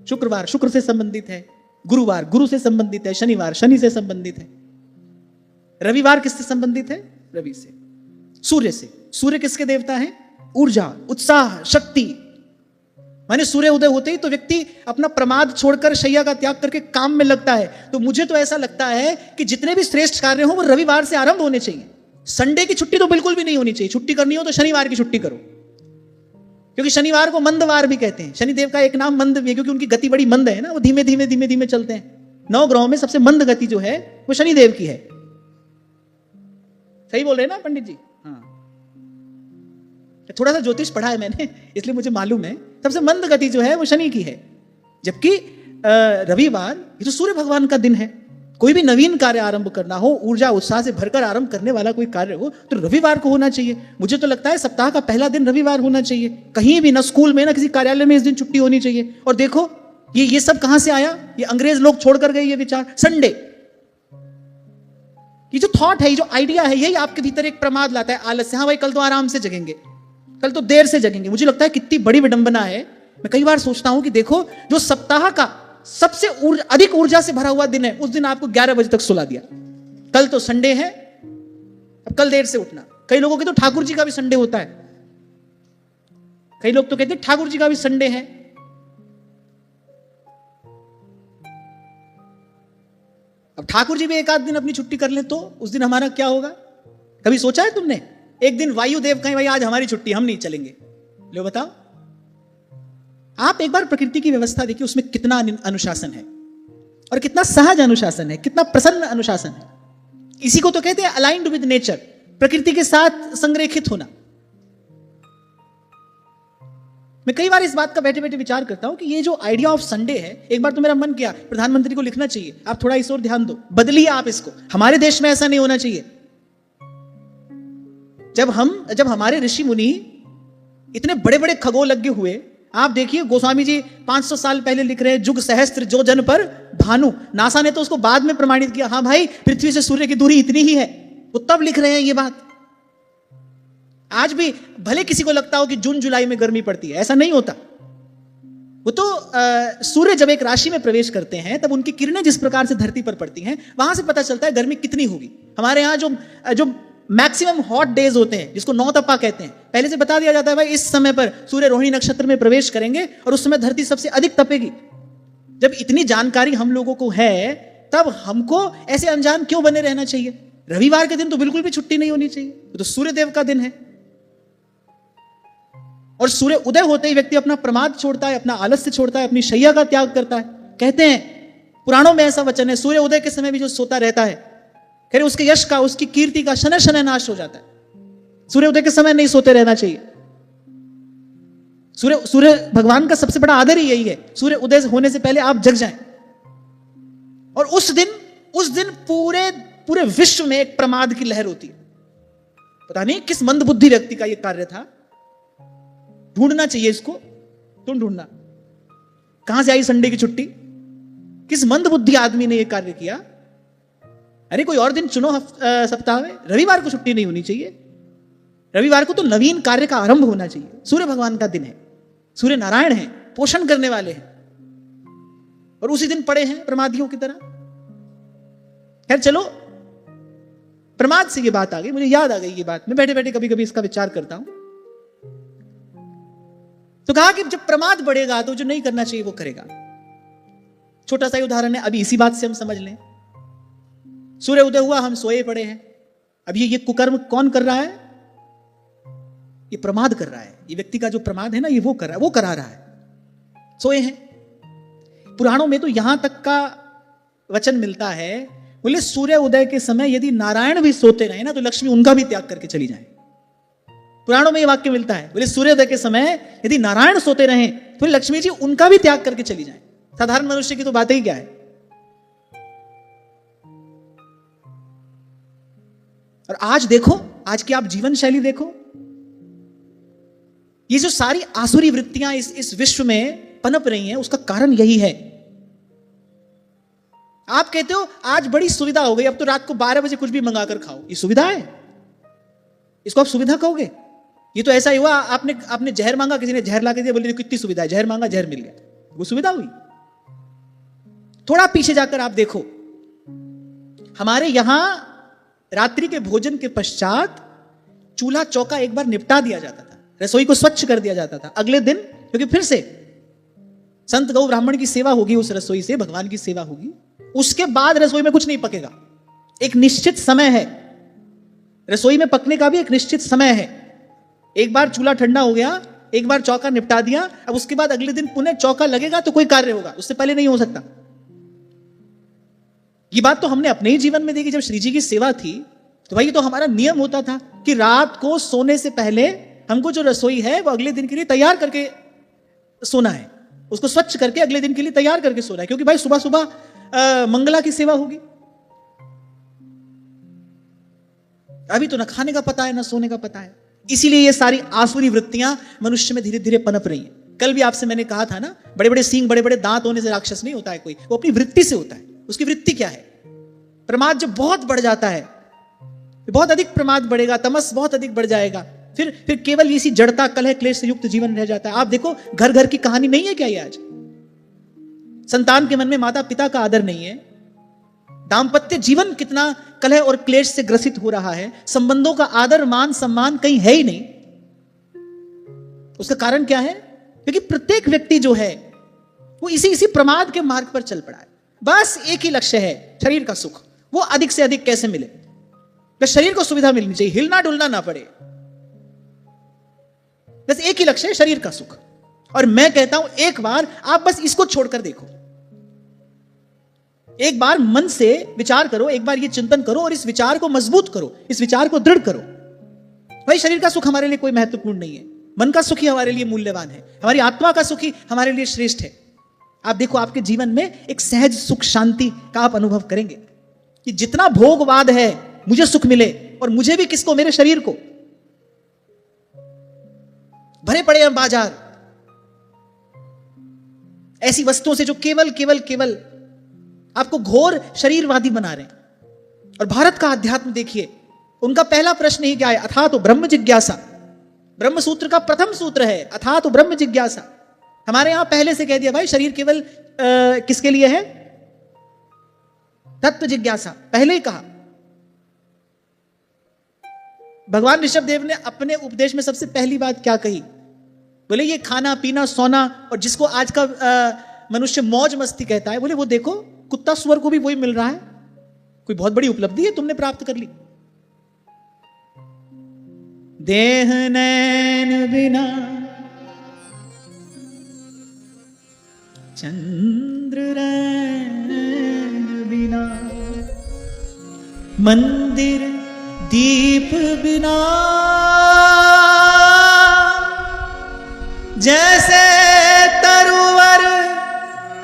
शुक्रवार शुक्र से संबंधित है, गुरुवार गुरु से संबंधित है, शनिवार शनि से संबंधित है। रविवार किससे संबंधित है? रवि से, सूर्य से। सूर्य किसके देवता हैं? ऊर्जा, उत्साह, शक्ति। माने सूर्य उदय होते ही तो व्यक्ति अपना प्रमाद छोड़कर, शैया का त्याग करके काम में लगता है। तो मुझे तो ऐसा लगता है कि जितने भी श्रेष्ठ कार्य हो वो रविवार से आरंभ होने चाहिए। संडे की छुट्टी तो बिल्कुल भी नहीं होनी चाहिए। छुट्टी करनी हो तो शनिवार की छुट्टी करो, क्योंकि शनिवार को मंदवार भी कहते हैं। शनिदेव का एक नाम मंद भी है, क्योंकि उनकी गति बड़ी मंद है ना, वो धीमे धीमे धीमे धीमे चलते हैं। 9 ग्रहों में सबसे मंद गति जो है वो शनिदेव की है। सही बोल रहे हैं ना पंडित जी? हाँ, थोड़ा सा ज्योतिष पढ़ा है मैंने, इसलिए मुझे मालूम है। सबसे मंद गति जो है वो शनि की है, जबकि रविवार ये तो सूर्य भगवान का दिन है। कोई भी नवीन कार्य आरंभ करना हो, ऊर्जा उत्साह से भरकर आरंभ करने वाला कोई कार्य हो तो रविवार को होना चाहिए। मुझे तो लगता है सप्ताह का पहला दिन रविवार होना चाहिए। कहीं भी, ना स्कूल में ना किसी कार्यालय में इस दिन छुट्टी होनी चाहिए। और देखो ये सब कहां से आया? ये अंग्रेज लोग छोड़कर गए ये विचार। संडे, ये जो थॉट है, ये जो आइडिया है, यही आपके भीतर एक प्रमाद लाता है, आलस से। हाँ भाई, कल तो आराम से जगेंगे, कल तो देर से जगेंगे। मुझे लगता है कितनी बड़ी विडंबना है। मैं कई बार सोचता हूं कि देखो, जो सप्ताह का सबसे अधिक ऊर्जा से भरा हुआ दिन है, उस दिन आपको 11 बजे तक सुला दिया। कल तो संडे है, अब कल देर से उठना। कई लोगों के तो ठाकुर जी का भी संडे होता है। कई लोग तो कहते हैं ठाकुर जी का भी संडे है। अब ठाकुर जी भी एक आध दिन अपनी छुट्टी कर ले तो उस दिन हमारा क्या होगा? कभी सोचा है तुमने? एक दिन वायु देव कहें भाई आज हमारी छुट्टी, हम नहीं चलेंगे। लो बताओ। आप एक बार प्रकृति की व्यवस्था देखिए, उसमें कितना अनुशासन है और कितना सहज अनुशासन है, कितना प्रसन्न अनुशासन है। इसी को तो कहते हैं अलाइंड विद नेचर, प्रकृति के साथ संरेखित होना। मैं कई बार इस बात का बैठे बैठे विचार करता हूं कि ये जो आइडिया ऑफ संडे है, एक बार तो मेरा मन किया प्रधानमंत्री को लिखना चाहिए, आप थोड़ा इस ओर ध्यान दो, बदलिए आप इसको। हमारे देश में ऐसा नहीं होना चाहिए। जब हमारे ऋषि मुनि इतने बड़े बड़े खगोलज्ञ हुए, आप देखिए गोस्वामी जी 500 साल पहले लिख रहे हैं, जुग सहस्त्र जो जन पर भानु। नासा ने तो उसको बाद में प्रमाणित किया, हाँ भाई पृथ्वी से सूर्य की दूरी इतनी ही है, वो तब लिख रहे हैं ये बात। आज भी भले किसी को लगता हो कि जून जुलाई में गर्मी पड़ती है, ऐसा नहीं होता। वो तो सूर्य जब एक राशि में प्रवेश करते हैं तब उनकी किरणें जिस प्रकार से धरती पर पड़ती हैं, वहां से पता चलता है गर्मी कितनी होगी। हमारे यहाँ जो मैक्सिमम हॉट डेज होते हैं, जिसको नौतपा कहते हैं, पहले से बता दिया जाता है भाई इस समय पर सूर्य रोहिणी नक्षत्र में प्रवेश करेंगे और उस समय धरती सबसे अधिक तपेगी। जब इतनी जानकारी हम लोगों को है, तब हमको ऐसे अनजान क्यों बने रहना चाहिए? रविवार के दिन तो बिल्कुल भी छुट्टी नहीं होनी चाहिए, तो सूर्य देव का दिन है। और सूर्य उदय होते ही व्यक्ति अपना प्रमाद छोड़ता है, अपना आलस्य छोड़ता है, अपनी शैया का त्याग करता है। कहते हैं पुराणों में ऐसा वचन है, सूर्य उदय के समय भी जो सोता रहता है, फिर उसके यश का, उसकी कीर्ति का शनय शनय नाश हो जाता है। सूर्य उदय के समय नहीं सोते रहना चाहिए। सूर्य भगवान का सबसे बड़ा आदर ही यही है, सूर्य उदय होने से पहले आप जग जाएं। और उस दिन पूरे विश्व में एक प्रमाद की लहर होती है। पता नहीं किस मंदबुद्धि व्यक्ति का यह कार्य था। ढूंढना चाहिए इसको, तुम ढूंढना कहां से आई संडे की छुट्टी, किस मंदबुद्धि आदमी ने यह कार्य किया। अरे कोई और दिन चुनो सप्ताह में, रविवार को छुट्टी नहीं होनी चाहिए। रविवार को तो नवीन कार्य का आरंभ होना चाहिए। सूर्य भगवान का दिन है, सूर्य नारायण है, पोषण करने वाले हैं, और उसी दिन पड़े हैं प्रमादियों की तरह। खैर चलो, प्रमाद से ये बात आ गई, मुझे याद आ गई ये बात। मैं बैठे बैठे कभी कभी इसका विचार करता हूं। तो कहा कि जब प्रमाद बढ़ेगा तो जो नहीं करना चाहिए वो करेगा। छोटा सा उदाहरण है, अभी इसी बात से हम समझ लें। सूर्य उदय हुआ, हम सोए पड़े हैं। अब ये कुकर्म कौन कर रहा है? ये प्रमाद कर रहा है। ये व्यक्ति का जो प्रमाद है ना, ये वो कर रहा है, वो करा रहा है। सोए हैं। पुराणों में तो यहां तक का वचन मिलता है, बोले सूर्य उदय के समय यदि नारायण भी सोते रहे ना तो लक्ष्मी उनका भी त्याग करके चली जाए। पुराणों में यह वाक्य मिलता है, बोले सूर्योदय के समय यदि नारायण सोते रहे तो लक्ष्मी जी उनका भी त्याग करके चली जाए। साधारण मनुष्य की तो बात ही क्या है। और आज देखो, आज की आप जीवन शैली देखो, ये जो सारी आसुरी वृत्तियां इस विश्व में पनप रही हैं, उसका कारण यही है। आप कहते हो आज बड़ी सुविधा हो गई, अब तो रात को 12 बजे कुछ भी मंगाकर खाओ, ये सुविधा है? इसको आप सुविधा कहोगे? ये तो ऐसा ही हुआ, आपने जहर मांगा, किसी ने जहर ला के दिया, बोले कितनी सुविधा है, जहर मांगा जहर मिल गया, वो सुविधा हुई? थोड़ा पीछे जाकर आप देखो, हमारे यहां रात्रि के भोजन के पश्चात चूल्हा चौका एक बार निपटा दिया जाता था, रसोई को स्वच्छ कर दिया जाता था। अगले दिन क्योंकि फिर से संत गौ ब्राह्मण की सेवा होगी, उस रसोई से भगवान की सेवा होगी, उसके बाद रसोई में कुछ नहीं पकेगा। एक निश्चित समय है, रसोई में पकने का भी एक निश्चित समय है। एक बार चूल्हा ठंडा हो गया, एक बार चौका निपटा दिया, अब उसके बाद अगले दिन पुनः चौका लगेगा तो कोई कार्य होगा, उससे पहले नहीं हो सकता। ये बात तो हमने अपने ही जीवन में देखी। जब श्री जी की सेवा थी तो भाई ये तो हमारा नियम होता था कि रात को सोने से पहले हमको जो रसोई है वो अगले दिन के लिए तैयार करके सोना है, उसको स्वच्छ करके अगले दिन के लिए तैयार करके सोना है, क्योंकि भाई सुबह सुबह मंगला की सेवा होगी। अभी तो ना खाने का पता है ना सोने का पता है, इसीलिए ये सारी आसुरी वृत्तियां मनुष्य में धीरे धीरे पनप रही हैं। कल भी आपसे मैंने कहा था ना, बड़े बड़े सींग बड़े बड़े दांत होने से राक्षस नहीं होता है कोई, वो अपनी वृत्ति से होता है। उसकी वृत्ति क्या है? प्रमाद जब बहुत बढ़ जाता है, बहुत अधिक प्रमाद बढ़ेगा, तमस बहुत अधिक बढ़ जाएगा, फिर केवल इसी जड़ता कलह क्लेश से युक्त जीवन रह जाता है। आप देखो घर घर की कहानी नहीं है क्या ये? आज संतान के मन में माता पिता का आदर नहीं है, दाम्पत्य जीवन कितना कलह और क्लेश से ग्रसित हो रहा है, संबंधों का आदर मान सम्मान कहीं है ही नहीं। उसका कारण क्या है? क्योंकि प्रत्येक व्यक्ति जो है वो इसी प्रमाद के मार्ग पर चल पड़ा है। बस एक ही लक्ष्य है, शरीर का सुख। वो अधिक से अधिक कैसे मिले, बस शरीर को सुविधा मिलनी चाहिए, हिलना डुलना ना पड़े, बस एक ही लक्ष्य है, शरीर का सुख। और मैं कहता हूं एक बार आप बस इसको छोड़कर देखो, एक बार मन से विचार करो, एक बार ये चिंतन करो और इस विचार को मजबूत करो, इस विचार को दृढ़ करो। भाई शरीर का सुख हमारे लिए कोई महत्वपूर्ण नहीं है, मन का सुख ही हमारे लिए मूल्यवान है, हमारी आत्मा का सुख ही हमारे लिए श्रेष्ठ है। आप देखो आपके जीवन में एक सहज सुख शांति का आप अनुभव करेंगे कि जितना भोगवाद है, मुझे सुख मिले और मुझे भी किसको, मेरे शरीर को। भरे पड़े हैं बाजार ऐसी वस्तुओं से जो केवल केवल केवल आपको घोर शरीरवादी बना रहे हैं। और भारत का अध्यात्म देखिए, उनका पहला प्रश्न ही क्या है? अथा तो ब्रह्म जिज्ञासा। ब्रह्म सूत्र का प्रथम सूत्र है अथा तो ब्रह्म जिज्ञासा। हमारे यहां पहले से कह दिया भाई शरीर केवल किसके लिए है? तत्व जिज्ञासा, पहले ही कहा। भगवान ऋषभ देव ने अपने उपदेश में सबसे पहली बात क्या कही? बोले ये खाना पीना सोना और जिसको आज का मनुष्य मौज मस्ती कहता है, बोले वो देखो कुत्ता सुअर को भी वही मिल रहा है, कोई बहुत बड़ी उपलब्धि है तुमने प्राप्त कर ली। देह नैन बिना चंद्र रैन बिना, मंदिर दीप बिना, जैसे तरुवर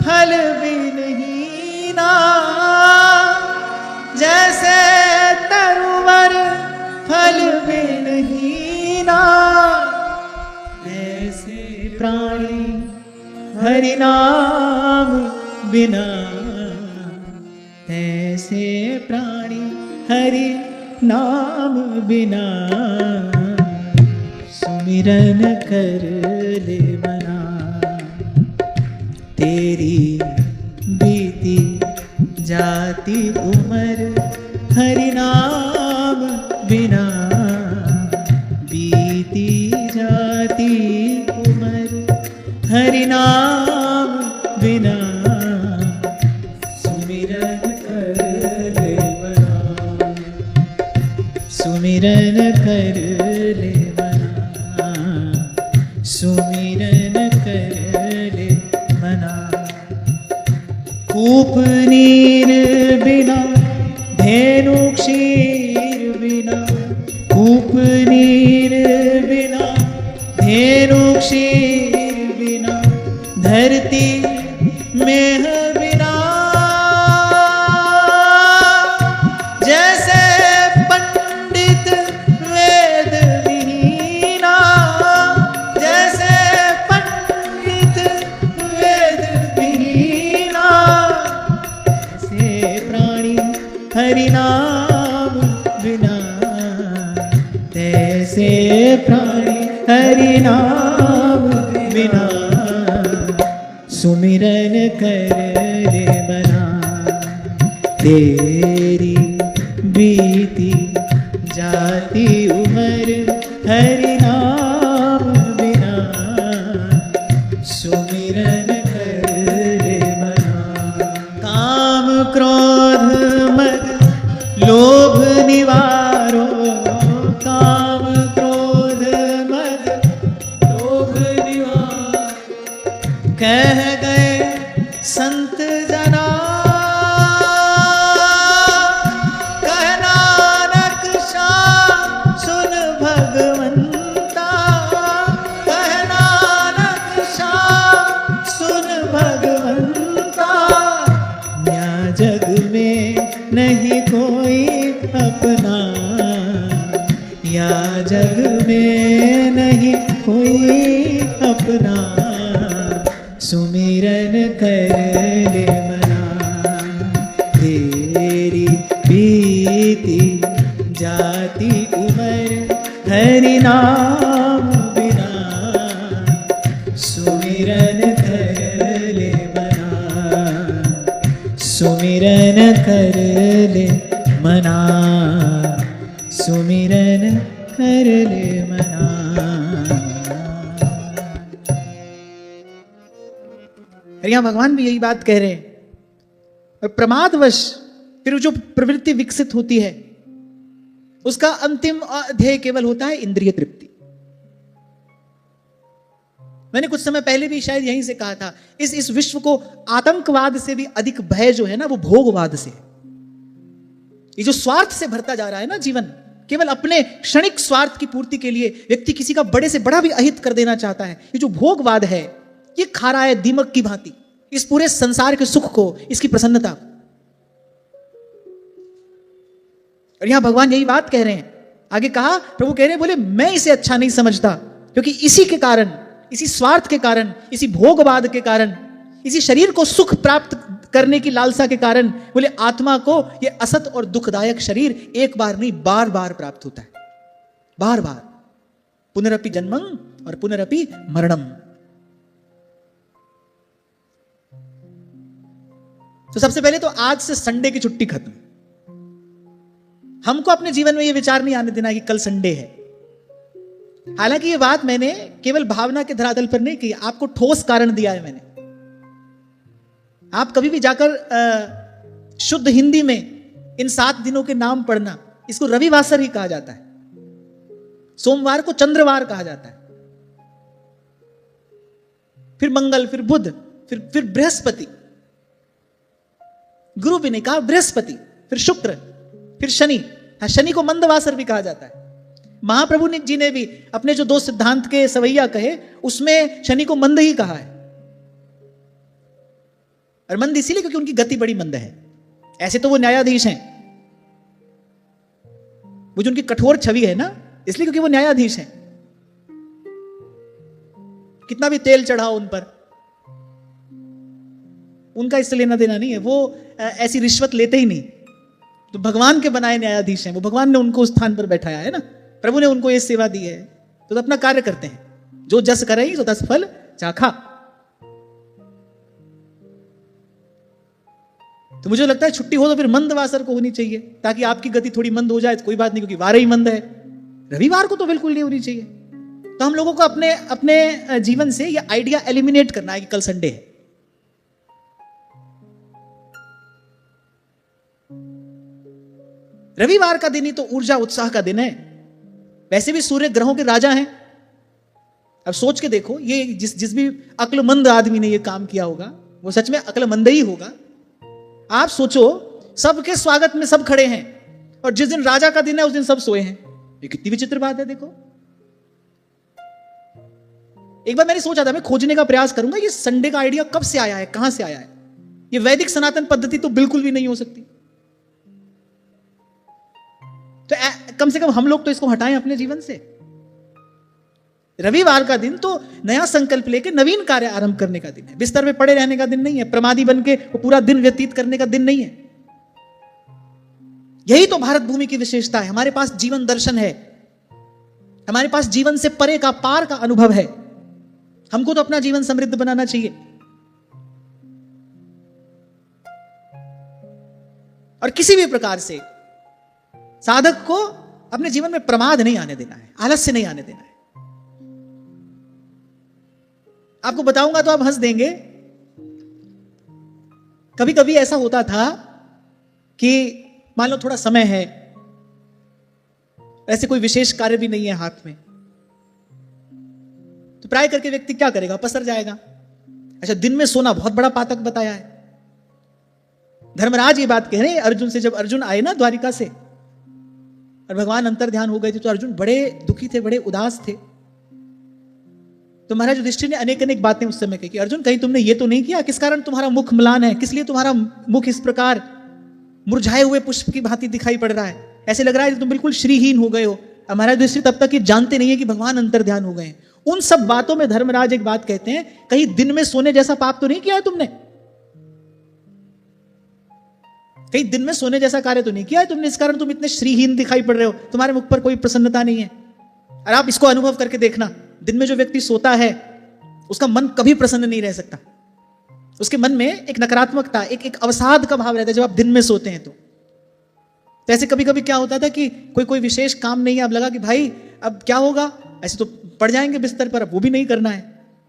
फल विहीना, जैसे तरुवर फल विहीना, ऐसे प्राणी हरि नाम बिना, ऐसे प्राणी हरि नाम बिना, सुमिरन कर ले मना, तेरी बीती जाती उम्र हरि नाम बिना, बीती जाती उम्र हरि नाम बिना, सुमिरन कर ले मना, सुमिरन कर ले मना, सुमिरन कर ले कूप नीर बिना धेनु क्षीर बिना, कूप नीर बिना धेनु क्षीर बिना, धरती में बिना, जैसे पंडित वेद विहीना, जैसे पंडित वेद विहीना, ऐसे प्राणी हरि नाम बिना, तैसे प्राणी हरि नाम बिना, सुमिरन कर ले बना, तेरी बीती जाती उम्र हरि नाम बिना, सुमिरन कर ले बना। काम क्रोध मद लोभ निवारो, काम क्रोध मद लोभ निवारो, कह गए संत जना, कह नानक श्याम सुन भगवंता, कह नानक श्याम सुन भगवंता, या जग में नहीं कोई अपना, या जग में नहीं कोई अपना, सुमिरन कर ले मना, तेरी बीती जाती उम्र हरि नाम बिना, सुमिरन कर ले मना, सुमिरन कर ले मना, सुमिरन कर ले मना। यहाँ भगवान भी यही बात कह रहे हैं। और प्रमादवश फिर जो प्रवृत्ति विकसित होती है उसका अंतिम ध्येय केवल होता है इंद्रिय तृप्ति। मैंने कुछ समय पहले भी शायद यहीं से कहा था, इस विश्व को आतंकवाद से भी अधिक भय जो है ना वो भोगवाद से है। ये जो स्वार्थ से भरता जा रहा है ना जीवन, केवल अपने क्षणिक स्वार्थ की पूर्ति के लिए व्यक्ति किसी का बड़े से बड़ा भी अहित कर देना चाहता है। ये जो भोगवाद है ये खा रहा है दीमक की भांति इस पूरे संसार के सुख को, इसकी प्रसन्नता। और यहां भगवान यही बात कह रहे हैं। आगे कहा, प्रभु कह रहे हैं, बोले मैं इसे अच्छा नहीं समझता, क्योंकि इसी के कारण, इसी स्वार्थ के कारण, इसी भोगवाद के कारण, इसी शरीर को सुख प्राप्त करने की लालसा के कारण, बोले आत्मा को यह असत और दुखदायक शरीर एक बार नहीं बार बार प्राप्त होता है। बार बार, पुनरपि जन्मं और पुनरपि मरणम। तो सबसे पहले तो आज से संडे की छुट्टी खत्म। हमको अपने जीवन में यह विचार नहीं आने देना कि कल संडे है। हालांकि यह बात मैंने केवल भावना के धरातल पर नहीं की, आपको ठोस कारण दिया है मैंने। आप कभी भी जाकर शुद्ध हिंदी में इन 7 दिनों के नाम पढ़ना, इसको रविवासर ही कहा जाता है। सोमवार को चंद्रवार कहा जाता है, फिर मंगल, फिर बुध, फिर बृहस्पति, गुरु भी नहीं कहा, बृहस्पति, फिर शुक्र, फिर शनि। हाँ, शनि को मंदवासर भी कहा जाता है। महाप्रभु जी ने भी अपने जो 2 सिद्धांत के सवैया कहे उसमें शनि को मंद ही कहा है। और मंद इसीलिए क्योंकि उनकी गति बड़ी मंद है। ऐसे तो वो न्यायाधीश हैं, वो जो उनकी कठोर छवि है ना, इसलिए क्योंकि वो न्यायाधीश हैं। कितना भी तेल चढ़ाओ उन पर, उनका इससे लेना देना नहीं है। वो ऐसी रिश्वत लेते ही नहीं। तो भगवान के बनाए न्यायाधीश हैं, वो भगवान ने उनको उस स्थान पर बैठाया है ना, प्रभु ने उनको ये सेवा दी है, तो अपना कार्य करते हैं। जो जस करे सो तस फल चाखा। तो मुझे लगता है छुट्टी हो तो फिर मंदवासर को होनी चाहिए, ताकि आपकी गति थोड़ी मंद हो जाए तो कोई बात नहीं, क्योंकि वार ही मंद है। रविवार को तो बिल्कुल नहीं होनी चाहिए। तो हम लोगों को अपने अपने जीवन से ये आइडिया एलिमिनेट करना है कि कल संडे है। रविवार का दिन ही तो ऊर्जा उत्साह का दिन है। वैसे भी सूर्य ग्रहों के राजा हैं। अब सोच के देखो, ये जिस भी अक्लमंद आदमी ने ये काम किया होगा वो सच में अक्लमंद ही होगा। आप सोचो, सबके स्वागत में सब खड़े हैं और जिस दिन राजा का दिन है उस दिन सब सोए हैं। ये कितनी विचित्र बात है। देखो, एक बार मैंने सोचा था मैं खोजने का प्रयास करूंगा ये संडे का आइडिया कब से आया है, कहां से आया है। ये वैदिक सनातन पद्धति तो बिल्कुल भी नहीं हो सकती। तो कम से कम हम लोग तो इसको हटाएं अपने जीवन से। रविवार का दिन तो नया संकल्प लेके नवीन कार्य आरंभ करने का दिन है, बिस्तर में पड़े रहने का दिन नहीं है, प्रमादी बन के वो पूरा दिन व्यतीत करने का दिन नहीं है। यही तो भारत भूमि की विशेषता है। हमारे पास जीवन दर्शन है, हमारे पास जीवन से परे का, पार का अनुभव है। हमको तो अपना जीवन समृद्ध बनाना चाहिए और किसी भी प्रकार से साधक को अपने जीवन में प्रमाद नहीं आने देना है, आलस्य नहीं आने देना है। आपको बताऊंगा तो आप हंस देंगे। कभी कभी ऐसा होता था कि मान लो थोड़ा समय है, ऐसे कोई विशेष कार्य भी नहीं है हाथ में, तो प्राय करके व्यक्ति क्या करेगा, पसर जाएगा। अच्छा, दिन में सोना बहुत बड़ा पातक बताया है। धर्मराज ये बात कह रहे हैं अर्जुन से। जब अर्जुन आए ना द्वारिका से और भगवान अंतर ध्यान हो गए थे, तो अर्जुन बड़े दुखी थे, बड़े उदास थे। तो महाराज युधिष्ठिर ने अनेक अनेक बातें उस समय कही कि अर्जुन, कहीं तुमने ये तो नहीं किया, किस कारण तुम्हारा मुख म्लान है, किस लिए तुम्हारा मुख इस प्रकार मुरझाए हुए पुष्प की भांति दिखाई पड़ रहा है, ऐसे लग रहा है कि तुम बिल्कुल श्रीहीन हो गए हो। महाराज युधिष्ठिर तब तक ये जानते नहीं है कि भगवान अंतर ध्यान हो गए हैं। उन सब बातों में धर्मराज एक बात कहते हैं, कहीं दिन में सोने जैसा पाप तो नहीं किया है तुमने, कहीं दिन में सोने जैसा कार्य तो नहीं किया है तुमने, इस कारण तुम इतने श्रीहीन दिखाई पड़ रहे हो, तुम्हारे मुख पर कोई प्रसन्नता नहीं है। और आप इसको अनुभव करके देखना, दिन में जो व्यक्ति सोता है उसका मन कभी प्रसन्न नहीं रह सकता। उसके मन में एक नकारात्मकता, एक अवसाद का भाव रहता है जब आप दिन में सोते हैं। तो ऐसे कभी कभी क्या होता था कि कोई विशेष काम नहीं है, अब लगा कि भाई अब क्या होगा, ऐसे तो पड़ जाएंगे बिस्तर पर, अब वो भी नहीं करना है।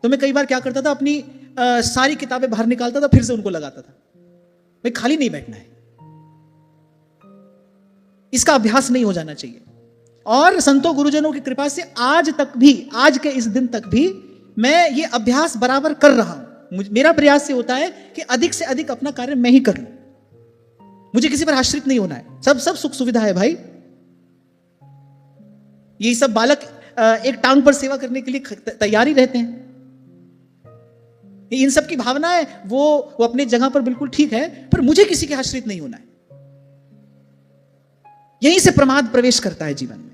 तो मैं कई बार क्या करता था, अपनी सारी किताबें बाहर निकालता था, फिर से उनको लगाता था। भाई खाली नहीं बैठना है, इसका अभ्यास नहीं हो जाना चाहिए। और संतों गुरुजनों की कृपा से आज तक भी, आज के इस दिन तक भी मैं ये अभ्यास बराबर कर रहा हूं। मेरा प्रयास ये होता है कि अधिक से अधिक अपना कार्य मैं ही कर लूं, मुझे किसी पर आश्रित नहीं होना है। सब सुख सुविधा है भाई। ये सब बालक एक टांग पर सेवा करने के लिए तैयारी रहते हैं। इन सब की भावना है वो अपने जगह पर बिल्कुल ठीक है, पर मुझे किसी के आश्रित नहीं होना है। यहीं से प्रमाद प्रवेश करता है जीवन में।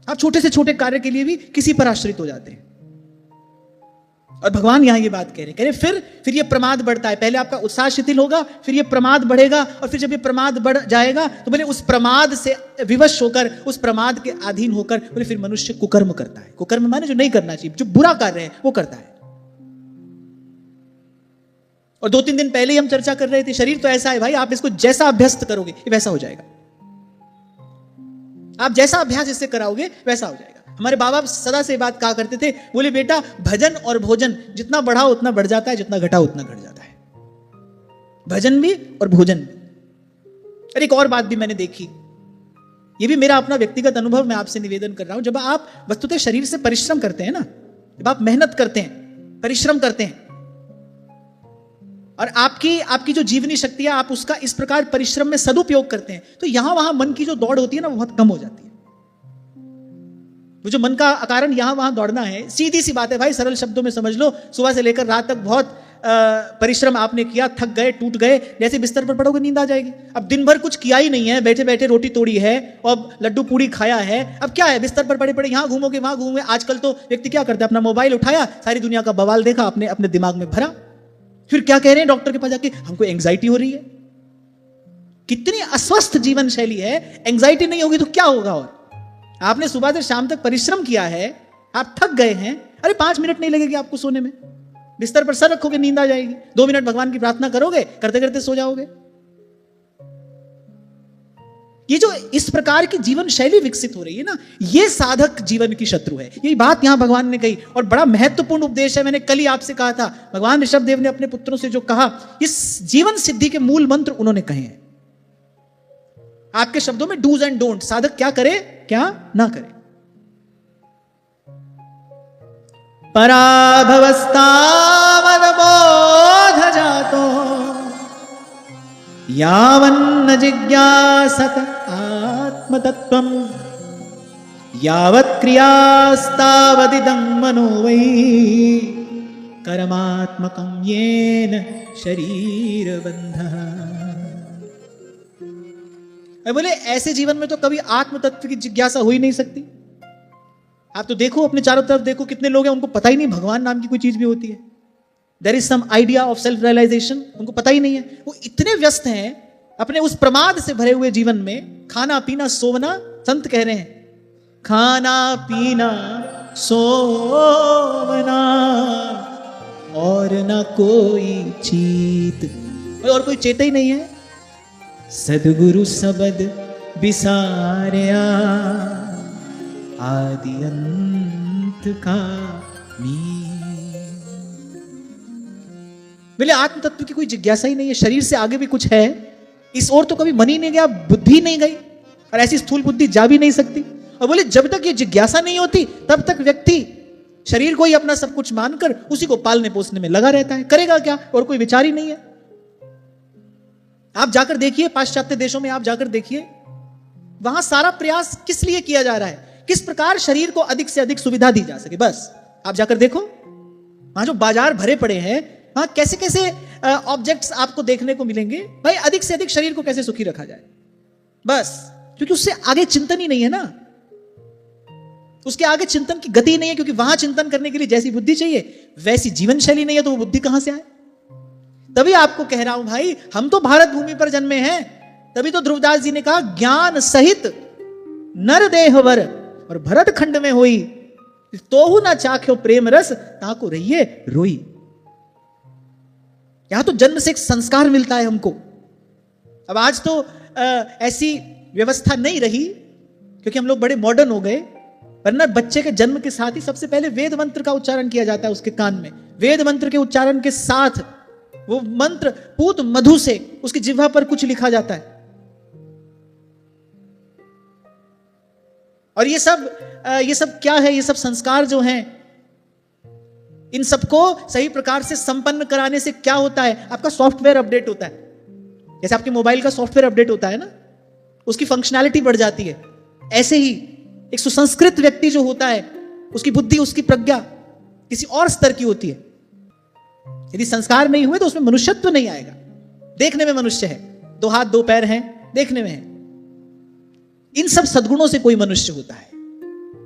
आप छोटे से छोटे कार्य के लिए भी किसी पर आश्रित हो जाते हैं। और भगवान यहां ये बात कह रहे फिर ये प्रमाद बढ़ता है। पहले आपका उत्साह शिथिल होगा, फिर ये प्रमाद बढ़ेगा, और फिर जब ये प्रमाद बढ़ जाएगा तो बोले उस प्रमाद से विवश होकर, उस प्रमाद के अधीन होकर बोले फिर मनुष्य कुकर्म करता है। कुकर्म माने जो नहीं करना चाहिए, जो बुरा कार्य है वो करता है। और 2-3 दिन पहले ही हम चर्चा कर रहे थे, शरीर तो ऐसा है भाई, आप इसको जैसा अभ्यस्त करोगे वैसा हो जाएगा। आप जैसा अभ्यास इससे कराओगे वैसा हो जाएगा। हमारे बाबा सदा से बात कहा करते थे, बोले बेटा भजन और भोजन जितना बढ़ाओ उतना बढ़ जाता है, जितना घटाओ उतना घट जाता है। भजन भी और भोजन भी। और एक और बात भी मैंने देखी, ये भी मेरा अपना व्यक्तिगत अनुभव मैं आपसे निवेदन कर रहा हूं। जब आप वस्तुतः शरीर से परिश्रम करते हैं ना, जब आप मेहनत करते हैं, परिश्रम करते हैं, और आपकी जो जीवनी शक्ति है, आप उसका इस प्रकार परिश्रम में सदुपयोग करते हैं, तो यहां वहां मन की जो दौड़ होती है ना, वो बहुत कम हो जाती है। वो जो मन का कारण यहां वहां दौड़ना है, सीधी सी बात है भाई, सरल शब्दों में समझ लो। सुबह से लेकर रात तक बहुत परिश्रम आपने किया, थक गए, टूट गए, जैसे बिस्तर पर पड़ोगे नींद आ जाएगी। अब दिन भर कुछ किया ही नहीं है, बैठे बैठे रोटी तोड़ी है और लड्डू पूड़ी खाया है, अब क्या है, बिस्तर पर पड़े पड़े यहां घूमोगे वहां घूमोगे। आजकल तो व्यक्ति क्या करता है, अपना मोबाइल उठाया, सारी दुनिया का बवाल देखा, अपने दिमाग में भरा, फिर क्या कह रहे हैं डॉक्टर के पास जाके, हमको एंग्जाइटी हो रही है। कितनी अस्वस्थ जीवन शैली है। एंग्जाइटी नहीं होगी तो क्या होगा। और आपने सुबह से शाम तक परिश्रम किया है, आप थक गए हैं, अरे 5 मिनट नहीं लगेगी आपको सोने में, बिस्तर पर सर रखोगे नींद आ जाएगी, 2 मिनट भगवान की प्रार्थना करोगे, करते करते सो जाओगे। ये जो इस प्रकार की जीवन शैली विकसित हो रही है ना, ये साधक जीवन की शत्रु है। यही बात यहां भगवान ने कही, और बड़ा महत्वपूर्ण उपदेश है। मैंने कल ही आपसे कहा था, भगवान ऋषभ देव ने अपने पुत्रों से जो कहा, इस जीवन सिद्धि के मूल मंत्र उन्होंने कहे हैं। आपके शब्दों में डूज एंड डोंट, साधक क्या करे क्या ना करे। पराभवस्थावद बोध जातो यावन्न जिज्ञासत आत्मतत्त्वम् यावत् क्रियास्तावदिदं मनो वै कर्मात्मकं येन शरीरबन्धः। बोले ऐसे जीवन में तो कभी आत्म तत्व की जिज्ञासा हो ही नहीं सकती। आप तो देखो, अपने चारों तरफ देखो, कितने लोग हैं उनको पता ही नहीं भगवान नाम की कोई चीज भी होती है। There is some idea of self realisation, उनको पता ही नहीं है। वो इतने व्यस्त हैं अपने उस प्रमाद से भरे हुए जीवन में, खाना पीना सोना। संत कह रहे हैं खाना पीना सोना और ना कोई चीत, और कोई चेता ही नहीं है। सदगुरु सबद बिसारिया आदि अंत का बोले आत्म तत्व की कोई जिज्ञासा ही नहीं है। शरीर से आगे भी कुछ है, इस ओर तो कभी मन ही नहीं गया, बुद्धि नहीं गई, और ऐसी स्थूल बुद्धि जा भी नहीं सकती। और बोले जब तक ये जिज्ञासा नहीं होती तब तक व्यक्ति शरीर को ही अपना सब कुछ मानकर उसी को पालने पोसने में लगा रहता है। करेगा क्या, और कोई विचार ही नहीं है। आप जाकर देखिए पाश्चात्य देशों में, आप जाकर देखिए वहां सारा प्रयास किस लिए किया जा रहा है, किस प्रकार शरीर को अधिक से अधिक सुविधा दी जा सके। बस आप जाकर देखो, वहां जो बाजार भरे पड़े हैं, वहां कैसे कैसे ऑब्जेक्ट्स आपको देखने को मिलेंगे। भाई अधिक से अधिक शरीर को कैसे सुखी रखा जाए, बस। क्योंकि उससे आगे चिंतन ही नहीं है ना, उसके आगे चिंतन की गति नहीं है। क्योंकि वहां चिंतन करने के लिए जैसी बुद्धि चाहिए वैसी जीवन शैली नहीं है, तो वो बुद्धि कहां से आए। तभी आपको कह रहा हूं भाई, हम तो भारत भूमि पर जन्मे हैं। तभी तो ध्रुवदास जी ने कहा ज्ञान सहित नर देहवर और भरत खंड में होई, तोहु ना चाख्यो प्रेम रस ताको रहिए रोई। यहां तो जन्म से एक संस्कार मिलता है हमको। अब आज तो ऐसी व्यवस्था नहीं रही क्योंकि हम लोग बड़े मॉडर्न हो गए, वरना बच्चे के जन्म के साथ ही सबसे पहले वेद मंत्र का उच्चारण किया जाता है उसके कान में। वेद मंत्र के उच्चारण के साथ वो मंत्र पूत मधु से उसकी जिह्वा पर कुछ लिखा जाता है। और ये सब क्या है, ये सब संस्कार जो हैं, इन सबको सही प्रकार से संपन्न कराने से क्या होता है, आपका सॉफ्टवेयर अपडेट होता है। जैसे आपके मोबाइल का सॉफ्टवेयर अपडेट होता है ना, उसकी फंक्शनैलिटी बढ़ जाती है। ऐसे ही एक सुसंस्कृत व्यक्ति जो होता है, उसकी बुद्धि, उसकी प्रज्ञा किसी और स्तर की होती है। यदि संस्कार नहीं हुए तो उसमें मनुष्यत्व नहीं आएगा। देखने में मनुष्य है, 2 हाथ 2 पैर हैं, देखने में है। इन सब सद्गुणों से कोई मनुष्य होता है।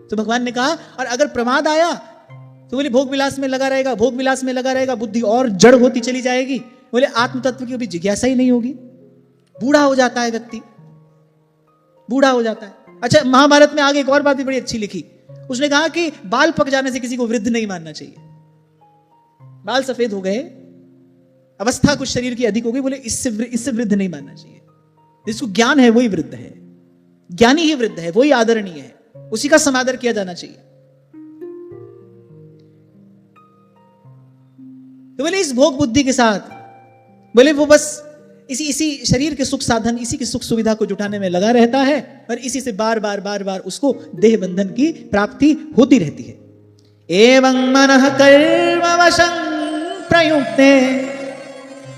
तो भगवान ने कहा, और अगर प्रमाद आया तो बोले भोग विलास में लगा रहेगा, भोग विलास में लगा रहेगा, बुद्धि और जड़ होती चली जाएगी। बोले आत्म तत्व की कभी जिज्ञासा ही नहीं होगी। बूढ़ा हो जाता है व्यक्ति, बूढ़ा हो जाता है। अच्छा, महाभारत में आगे एक और बात भी बड़ी अच्छी लिखी। उसने कहा कि बाल पक जाने से किसी को वृद्ध नहीं मानना चाहिए। बाल सफेद हो गए, अवस्था कुछ शरीर की अधिक हो गई, बोले इससे वृद्ध नहीं मानना चाहिए। जिसको ज्ञान है वही वृद्ध है, ज्ञानी ही वृद्ध है, वही आदरणीय है, उसी का समादर किया जाना चाहिए। तो बोले इस भोग बुद्धि के साथ, बोले वो बस इसी शरीर के सुख साधन, इसी की सुख सुविधा को जुटाने में लगा रहता है, और इसी से बार बार उसको देह बंधन की प्राप्ति होती रहती है। एवं मनः कर्मवशं प्रयुक्ते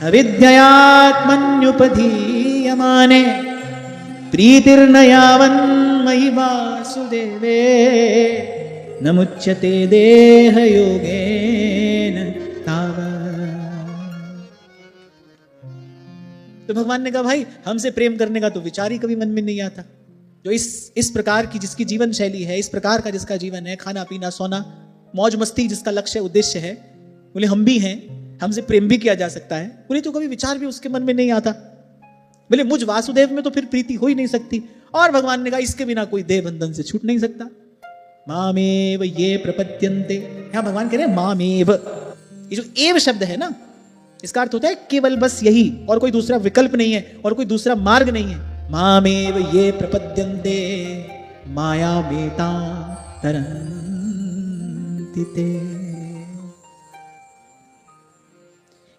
अविद्ययात्मन्युपधीयमाने प्रीतिर्न यावन्मयि वासुदेवे न मुच्यते देह योगेन तावत्। तो भगवान ने कहा भाई, हमसे प्रेम करने का तो विचार ही कभी मन में नहीं आता। जो इस प्रकार की जिसकी जीवन शैली है, इस प्रकार का जिसका जीवन है, खाना पीना सोना मौज मस्ती जिसका लक्ष्य उद्देश्य है, बोले हम भी हैं, हमसे प्रेम भी किया जा सकता है। बोले तो कभी विचार भी उसके मन में नहीं आता। बोले मुझ वासुदेव में तो फिर प्रीति हो ही नहीं सकती। और भगवान ने कहा इसके बिना कोई देह बंधन से छूट नहीं सकता। मामेव ये प्रपद्यन्ते, यहां भगवान कह रहे हैं मामेव। ये जो एव शब्द है ना, इसका अर्थ होता है केवल बस यही, और कोई दूसरा विकल्प नहीं है, और कोई दूसरा मार्ग नहीं है। मामेव ये प्रपद्यन्ते मायामेता तरन्ति ते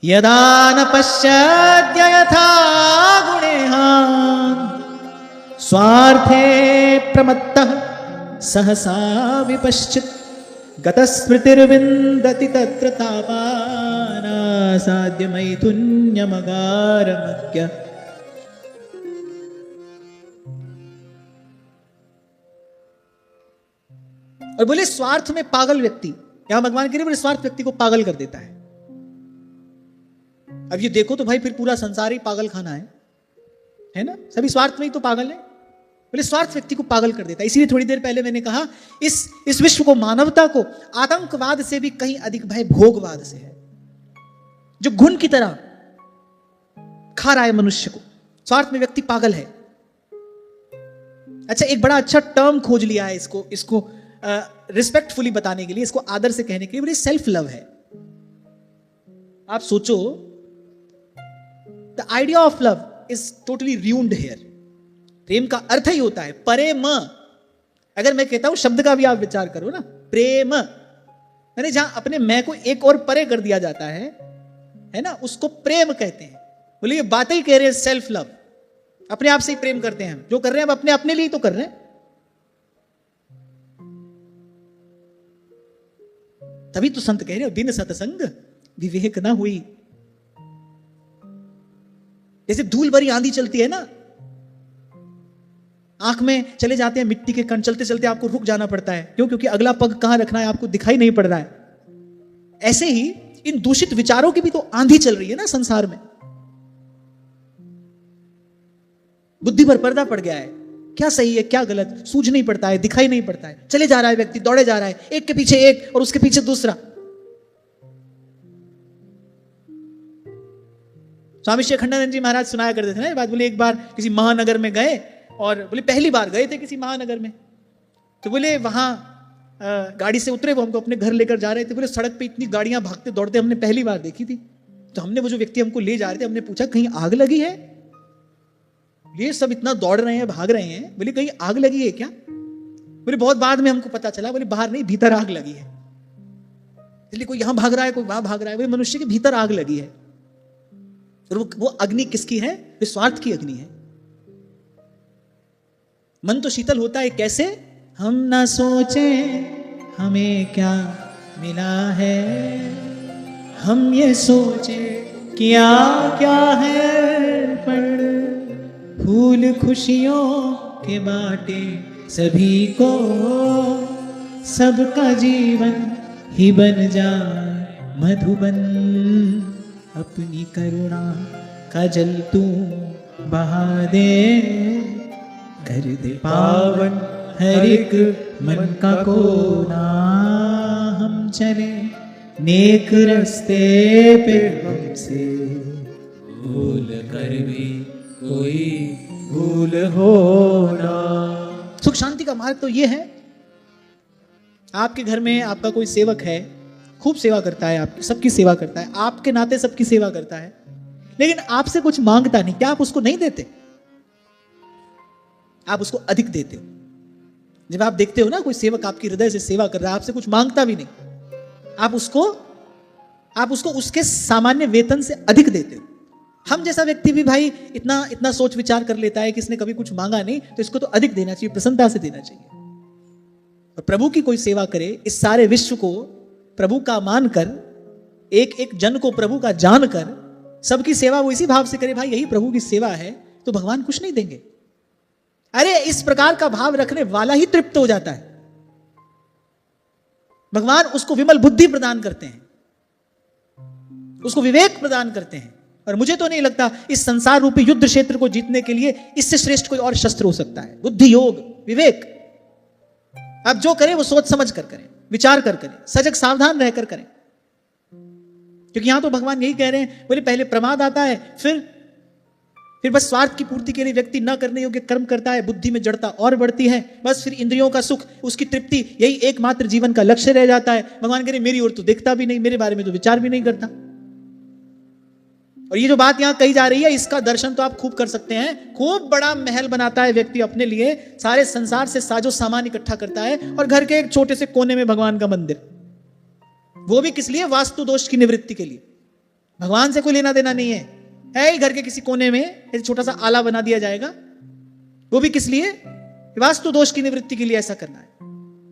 यदा न पश्यद्य यथा गुणेह स्वार्थे प्रमत्तः सहसा विपश्चित् गतस्मृतिर्विन्दति तत्र तापानासाद्य मैथुन्यमगारमज्ञ और बोले स्वार्थ में पागल व्यक्ति, यहां भगवान कह रहे बोले स्वार्थ व्यक्ति को पागल कर देता है। अब ये देखो तो भाई फिर पूरा संसार ही पागल खाना है ना, सभी स्वार्थ में ही तो पागल है। बोले स्वार्थ व्यक्ति को पागल कर देता है। इसीलिए थोड़ी देर पहले मैंने कहा इस विश्व को, मानवता को आतंकवाद से भी कहीं अधिक भय भोगवाद से है, जो घुन की तरह खा रहा है मनुष्य को। स्वार्थ में व्यक्ति पागल है। अच्छा, एक बड़ा अच्छा टर्म खोज लिया है इसको रिस्पेक्टफुली बताने के लिए, इसको आदर से कहने के लिए, बोले सेल्फ लव है। आप सोचो, the idea of love is totally ruined here। प्रेम का अर्थ ही होता है प्रेम। अगर मैं कहता हूं शब्द का भी आप विचार करो ना, प्रेम यानी जहां अपने मैं को एक और परे कर दिया जाता है ना, उसको प्रेम कहते हैं। बोले ये बातें ही कह रहे हैं सेल्फ लव, अपने आप से ही प्रेम करते हैं हम। जो कर रहे हैं हम अपने लिए तो कर रहे हैं। तभी तो संत कह रहे हो बिन सत्संग विवेक ना हुई। जैसे धूल भरी आंधी चलती है ना, आंख में चले जाते हैं मिट्टी के कण, चलते चलते आपको रुक जाना पड़ता है। क्यों? क्योंकि अगला पग कहां रखना है आपको दिखाई नहीं पड़ रहा है। ऐसे ही इन दूषित विचारों की भी तो आंधी चल रही है ना संसार में। बुद्धि पर पर्दा पड़ गया है, क्या सही है क्या गलत सूझ नहीं पड़ता है, दिखाई नहीं पड़ता है। चले जा रहा है व्यक्ति, दौड़े जा रहा है, एक के पीछे एक और उसके पीछे दूसरा। स्वामी शेखंडानंद जी महाराज सुनाया करते थे ना ये बात। बोले एक बार किसी महानगर में गए, और बोले पहली बार गए थे किसी महानगर में, तो बोले वहां गाड़ी से उतरे, वो हमको अपने घर लेकर जा रहे थे। बोले सड़क पे इतनी गाड़ियां भागते दौड़ते हमने पहली बार देखी थी। तो हमने, वो जो व्यक्ति हमको ले जा रहे थे, हमने पूछा कहीं आग लगी है? ये सब इतना दौड़ रहे हैं, भाग रहे हैं, बोले कहीं आग लगी है क्या? बोले बहुत बाद में हमको पता चला, बोले बाहर नहीं भीतर आग लगी है। इसलिए कोई यहां भाग रहा है, कोई वहां भाग रहा है, बोले मनुष्य के भीतर आग लगी है। और वो अग्नि किसकी है? वो स्वार्थ की अग्नि है। मन तो शीतल होता है कैसे? हम ना सोचे हमें क्या मिला है, हम ये सोचे क्या क्या है। पर फूल खुशियों के बाटे सभी को, सबका जीवन ही बन जाए मधुबन। अपनी करुणा का जल तू बहा दे, कर दे पावन हर एक मन का कोना। हम चले नेक रस्ते पे, हमसे भूल कर भी कोई भूल हो ना। सुख शांति का मार्ग तो ये है। आपके घर में आपका कोई सेवक है, खूब सेवा करता है, आपकी सबकी सेवा करता है, आपके नाते सबकी सेवा करता है, लेकिन आपसे कुछ मांगता नहीं। क्या आप उसको नहीं देते? आप उसको अधिक देते हो। जब आप देखते हो ना कोई सेवक आपकी हृदय से सेवा कर रहा है, आपसे कुछ मांगता भी नहीं, आप उसको उसके सामान्य वेतन से अधिक देते हो। हम जैसा व्यक्ति भी भाई इतना सोच विचार कर लेता है कि इसने कभी कुछ मांगा नहीं, तो इसको तो अधिक देना चाहिए, प्रसन्नता से देना चाहिए। और प्रभु की कोई सेवा करे, इस सारे विश्व को प्रभु का मानकर, एक एक जन को प्रभु का जानकर सबकी सेवा वो इसी भाव से करे, भाई यही प्रभु की सेवा है, तो भगवान कुछ नहीं देंगे। अरे इस प्रकार का भाव रखने वाला ही तृप्त हो जाता है। भगवान उसको विमल बुद्धि प्रदान करते हैं, उसको विवेक प्रदान करते हैं। और मुझे तो नहीं लगता इस संसार रूपी युद्ध क्षेत्र को जीतने के लिए इससे श्रेष्ठ कोई और शस्त्र हो सकता है। बुद्धि, योग, विवेक। आप जो करें वो सोच समझ कर करें, विचार कर करें, सजग सावधान रहकर करें। क्योंकि यहां तो भगवान यही कह रहे हैं, बोले पहले प्रमाद आता है, फिर बस स्वार्थ की पूर्ति के लिए व्यक्ति न करने योग्य कर्म करता है, बुद्धि में जड़ता और बढ़ती है, बस फिर इंद्रियों का सुख, उसकी तृप्ति, यही एकमात्र जीवन का लक्ष्य रह जाता है। भगवान कह रहे मेरी ओर तो देखता भी नहीं, मेरे बारे में तो विचार भी नहीं करता। और ये जो बात यहां कही जा रही है, इसका दर्शन तो आप खूब कर सकते हैं। खूब बड़ा महल बनाता है व्यक्ति अपने लिए, सारे संसार से साजो सामान इकट्ठा करता है, और घर के एक छोटे से कोने में भगवान का मंदिर, वो भी किस लिए? वास्तु दोष की निवृत्ति के लिए। भगवान से कोई लेना देना नहीं है। घर के किसी कोने में एक छोटा सा आला बना दिया जाएगा, वो भी किस लिए? वास्तु दोष की निवृत्ति के लिए ऐसा करना है।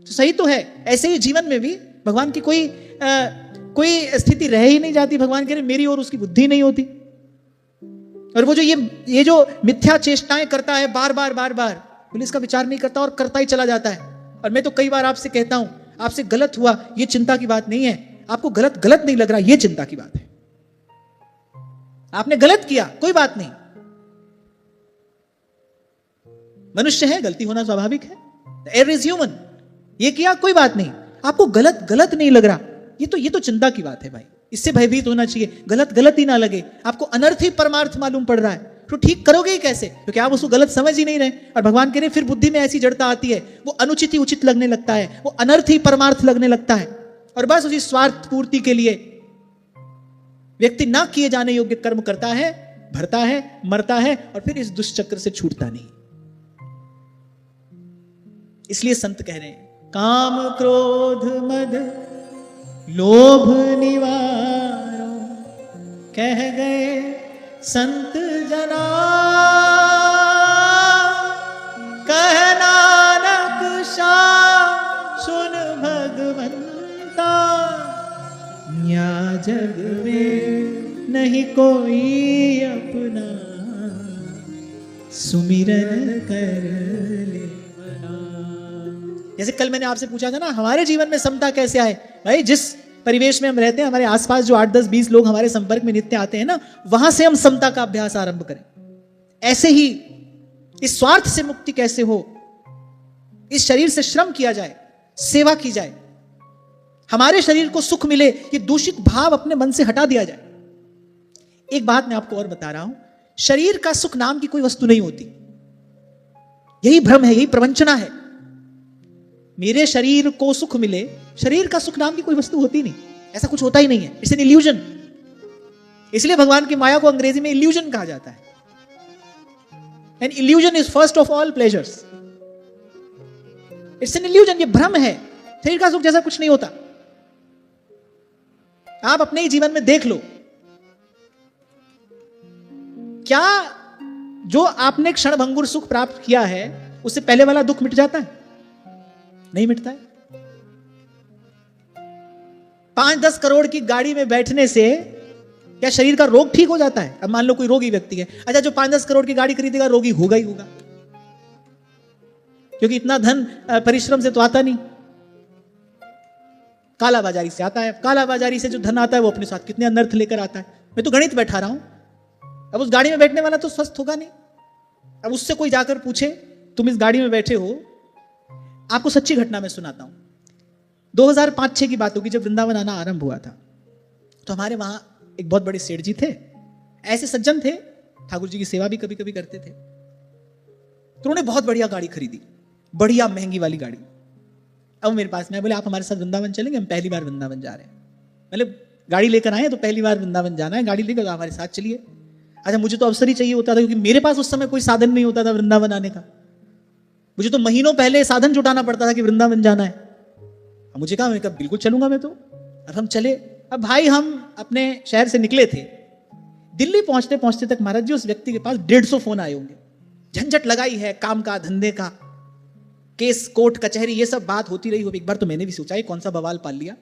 तो सही तो है। ऐसे ही जीवन में भी भगवान की कोई स्थिति रह ही नहीं जाती। भगवान कह रहे मेरी और उसकी बुद्धि नहीं होती। और वो जो ये जो मिथ्या चेष्टाएं करता है बार बार, बोले इसका विचार नहीं करता और करता ही चला जाता है। और मैं तो कई बार आपसे कहता हूं, आपसे गलत हुआ, ये चिंता की बात नहीं है। आपको गलत गलत नहीं लग रहा, ये चिंता की बात है। आपने गलत किया, कोई बात नहीं, मनुष्य है, गलती होना स्वाभाविक है, एरर इज ह्यूमन। ये किया, कोई बात नहीं। आपको गलत गलत नहीं लग रहा, ये तो चिंता की बात है भाई, इससे भयभीत होना चाहिए। गलत गलत ही ना लगे, आपको अनर्थ ही परमार्थ मालूम पड़ रहा है, तो ठीक करोगे ही कैसे? क्योंकि आप उसको गलत समझ ही नहीं रहे। और भगवान कह रहे फिर बुद्धि में ऐसी जड़ता आती है, वो अनुचित ही उचित लगने लगता है, वो अनर्थ ही परमार्थ लगने लगता है, और बस उसी स्वार्थ पूर्ति के लिए व्यक्ति ना किए जाने योग्य कर्म करता है, भरता है, मरता है, और फिर इस दुष्चक्र से छूटता नहीं। इसलिए संत कह रहे हैं, काम क्रोध मद लोभ निवारो, कह गए संत जना, कह नानक शाह सुन भगवंता, या जग में नहीं कोई अपना, सुमिरन कर ले मना। जैसे कल मैंने आपसे पूछा था ना, हमारे जीवन में समता कैसे आए? भाई जिस परिवेश में हम रहते हैं, हमारे आसपास जो 8, 10, 20 लोग हमारे संपर्क में नित्य आते हैं ना, वहां से हम समता का अभ्यास आरंभ करें। ऐसे ही इस स्वार्थ से मुक्ति कैसे हो, इस शरीर से श्रम किया जाए, सेवा की जाए, हमारे शरीर को सुख मिले, ये दूषित भाव अपने मन से हटा दिया जाए। एक बात मैं आपको और बता रहा हूं, शरीर का सुख नाम की कोई वस्तु नहीं होती। यही भ्रम है, यही प्रवंचना है। मेरे शरीर को सुख मिले, शरीर का सुख नाम की कोई वस्तु होती नहीं, ऐसा कुछ होता ही नहीं है। It's an illusion. इसलिए भगवान की माया को अंग्रेजी में इल्यूजन कहा जाता है। An illusion is first of all pleasures. It's an illusion, ये भ्रम है। शरीर का सुख जैसा कुछ नहीं होता। आप अपने ही जीवन में देख लो, क्या जो आपने क्षणभंगुर सुख प्राप्त किया है, उससे पहले वाला दुख मिट जाता है? नहीं मिटता है। 5-10 करोड़ की गाड़ी में बैठने से क्या शरीर का रोग ठीक हो जाता है? अब मान लो कोई रोगी व्यक्ति है, अच्छा जो 5-10 करोड़ की गाड़ी खरीदेगा रोगी होगा ही होगा, क्योंकि इतना धन परिश्रम से तो आता नहीं, काला बाजारी से आता है। काला बाजारी से जो धन आता है वो अपने साथ कितने अनर्थ लेकर आता है। मैं तो गणित बैठा रहा हूं। अब उस गाड़ी में बैठने वाला तो स्वस्थ होगा नहीं। अब उससे कोई जाकर पूछे, तुम इस गाड़ी में बैठे हो, आपको सच्ची घटना मैं सुनाता हूं। 2005-6 की बात होगी, जब वृंदावन आना आरंभ हुआ था, तो हमारे वहां एक बहुत बड़े सेठ जी थे। ऐसे सज्जन थे, ठाकुर जी की सेवा भी कभी कभी करते थे। तो उन्होंने बहुत बढ़िया गाड़ी खरीदी, बढ़िया महंगी वाली गाड़ी। अब मेरे पास में बोले, आप हमारे साथ वृंदावन चलेंगे? हम पहली बार वृंदावन जा रहे हैं। मतलब गाड़ी लेकर आए तो पहली बार वृंदावन जाना है, गाड़ी लेकर हमारे साथ चलिए। अच्छा, मुझे तो अवसर ही चाहिए होता था, क्योंकि मेरे पास उस समय कोई साधन नहीं होता था वृंदावन आने का। मुझे तो महीनों पहले साधन जुटाना पड़ता था कि वृंदावन जाना है। अब मुझे कहा, मैं कहा बिल्कुल चलूंगा मैं तो। अब हम चले। अब भाई हम अपने शहर से निकले थे, दिल्ली पहुंचते पहुंचते तक महाराज जी उस व्यक्ति के पास 150 फोन आए होंगे। झंझट लगाई है, काम का, धंधे का, केस, कोर्ट, कचहरी, ये सब बात होती रही हो। एक बार तो मैंने भी सोचा ये कौन सा बवाल पाल लिया,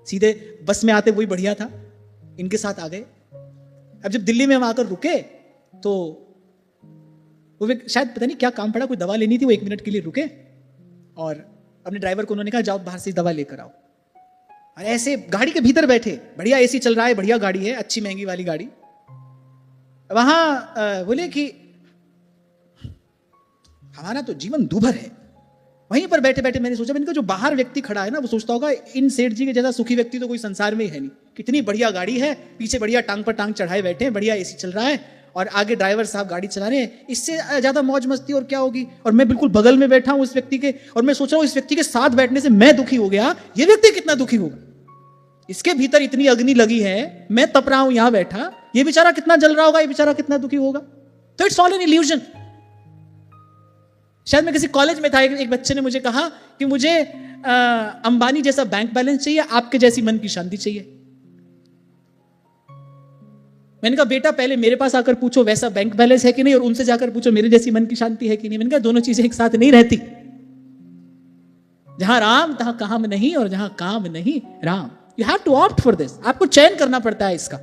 सीधे बस में आते वही बढ़िया था, इनके साथ आ गए। अब जब दिल्ली में हम आकर रुके तो वो शायद पता नहीं क्या काम पड़ा, कोई दवा लेनी थी, वो 1 मिनट के लिए रुके और अपने ड्राइवर को उन्होंने कहा, जाओ बाहर से दवा लेकर आओ। और ऐसे गाड़ी के भीतर बैठे, बढ़िया एसी चल रहा है, बढ़िया गाड़ी है, अच्छी महंगी वाली गाड़ी। वहां बोले कि हमारा तो जीवन दूभर है। वहीं पर बैठे बैठे मैंने सोचा, मैंने कहा जो बाहर व्यक्ति खड़ा है ना, वो सोचता होगा इन सेठ जी के जैसा सुखी व्यक्ति तो कोई संसार में ही है नहीं। कितनी बढ़िया गाड़ी है, पीछे बढ़िया टांग पर टांग चढ़ाए बैठे हैं, बढ़िया एसी चल रहा है और आगे ड्राइवर साहब गाड़ी चला रहे हैं। इससे ज्यादा मौज मस्ती और क्या होगी? और मैं बिल्कुल बगल में बैठा हूं उस व्यक्ति के, और मैं सोच रहा हूं इस व्यक्ति के साथ बैठने से मैं दुखी हो गया, ये व्यक्ति कितना दुखी होगा। इसके भीतर इतनी अग्नि लगी है, मैं तप रहा हूं यहां बैठा, ये बेचारा कितना जल रहा होगा, ये बेचारा कितना दुखी होगा। तो इट्स ऑल एन इल्यूजन। शायद मैं किसी कॉलेज में था, एक बच्चे ने मुझे कहा कि मुझे अंबानी जैसा बैंक बैलेंस चाहिए, आपके जैसी मन की शांति चाहिए। मैंने कहा बेटा पहले मेरे पास आकर पूछो वैसा बैंक बैलेंस है कि नहीं, और उनसे जाकर पूछो मेरे जैसी मन की शांति है कि नहीं। मैंने कहा दोनों चीजें एक साथ नहीं रहती। जहां राम तहां काम नहीं, और जहां काम नहीं Ram. You have to opt for this. आपको चयन करना पड़ता है इसका,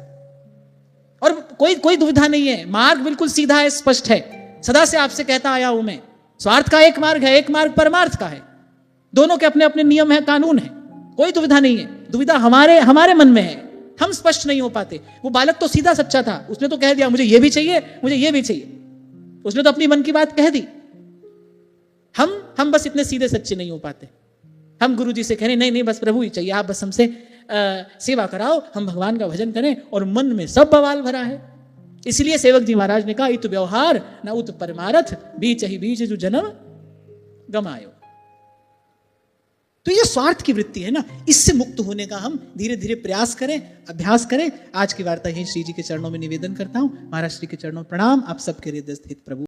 और कोई दुविधा नहीं है। मार्ग बिल्कुल सीधा है, स्पष्ट है। सदा से आपसे कहता आया हूं मैं, स्वार्थ का एक मार्ग है, एक मार्ग परमार्थ का है। दोनों के अपने अपने नियम है, कानून है, कोई दुविधा नहीं है। दुविधा हमारे मन में है, हम स्पष्ट नहीं हो पाते। वो बालक तो सीधा सच्चा था, उसने तो कह दिया मुझे ये भी चाहिए, मुझे ये भी चाहिए, उसने तो अपनी मन की बात कह दी। हम बस इतने सीधे सच्चे नहीं हो पाते। हम गुरु जी से कह रहे नहीं नहीं बस प्रभु ही चाहिए, आप बस हमसे सेवा कराओ, हम भगवान का भजन करें, और मन में सब बवाल भरा है। इसलिए सेवक जी महाराज ने कहा इत व्यवहार न उत परमारथ, बीच ही बीच जो जन्म गमायो। तो ये स्वार्थ की वृत्ति है ना, इससे मुक्त होने का हम धीरे धीरे प्रयास करें, अभ्यास करें। आज की वार्ता यही श्री जी के चरणों में निवेदन करता हूं। महाराज श्री के चरणों में प्रणाम। आप सबके हृदय स्थित प्रभु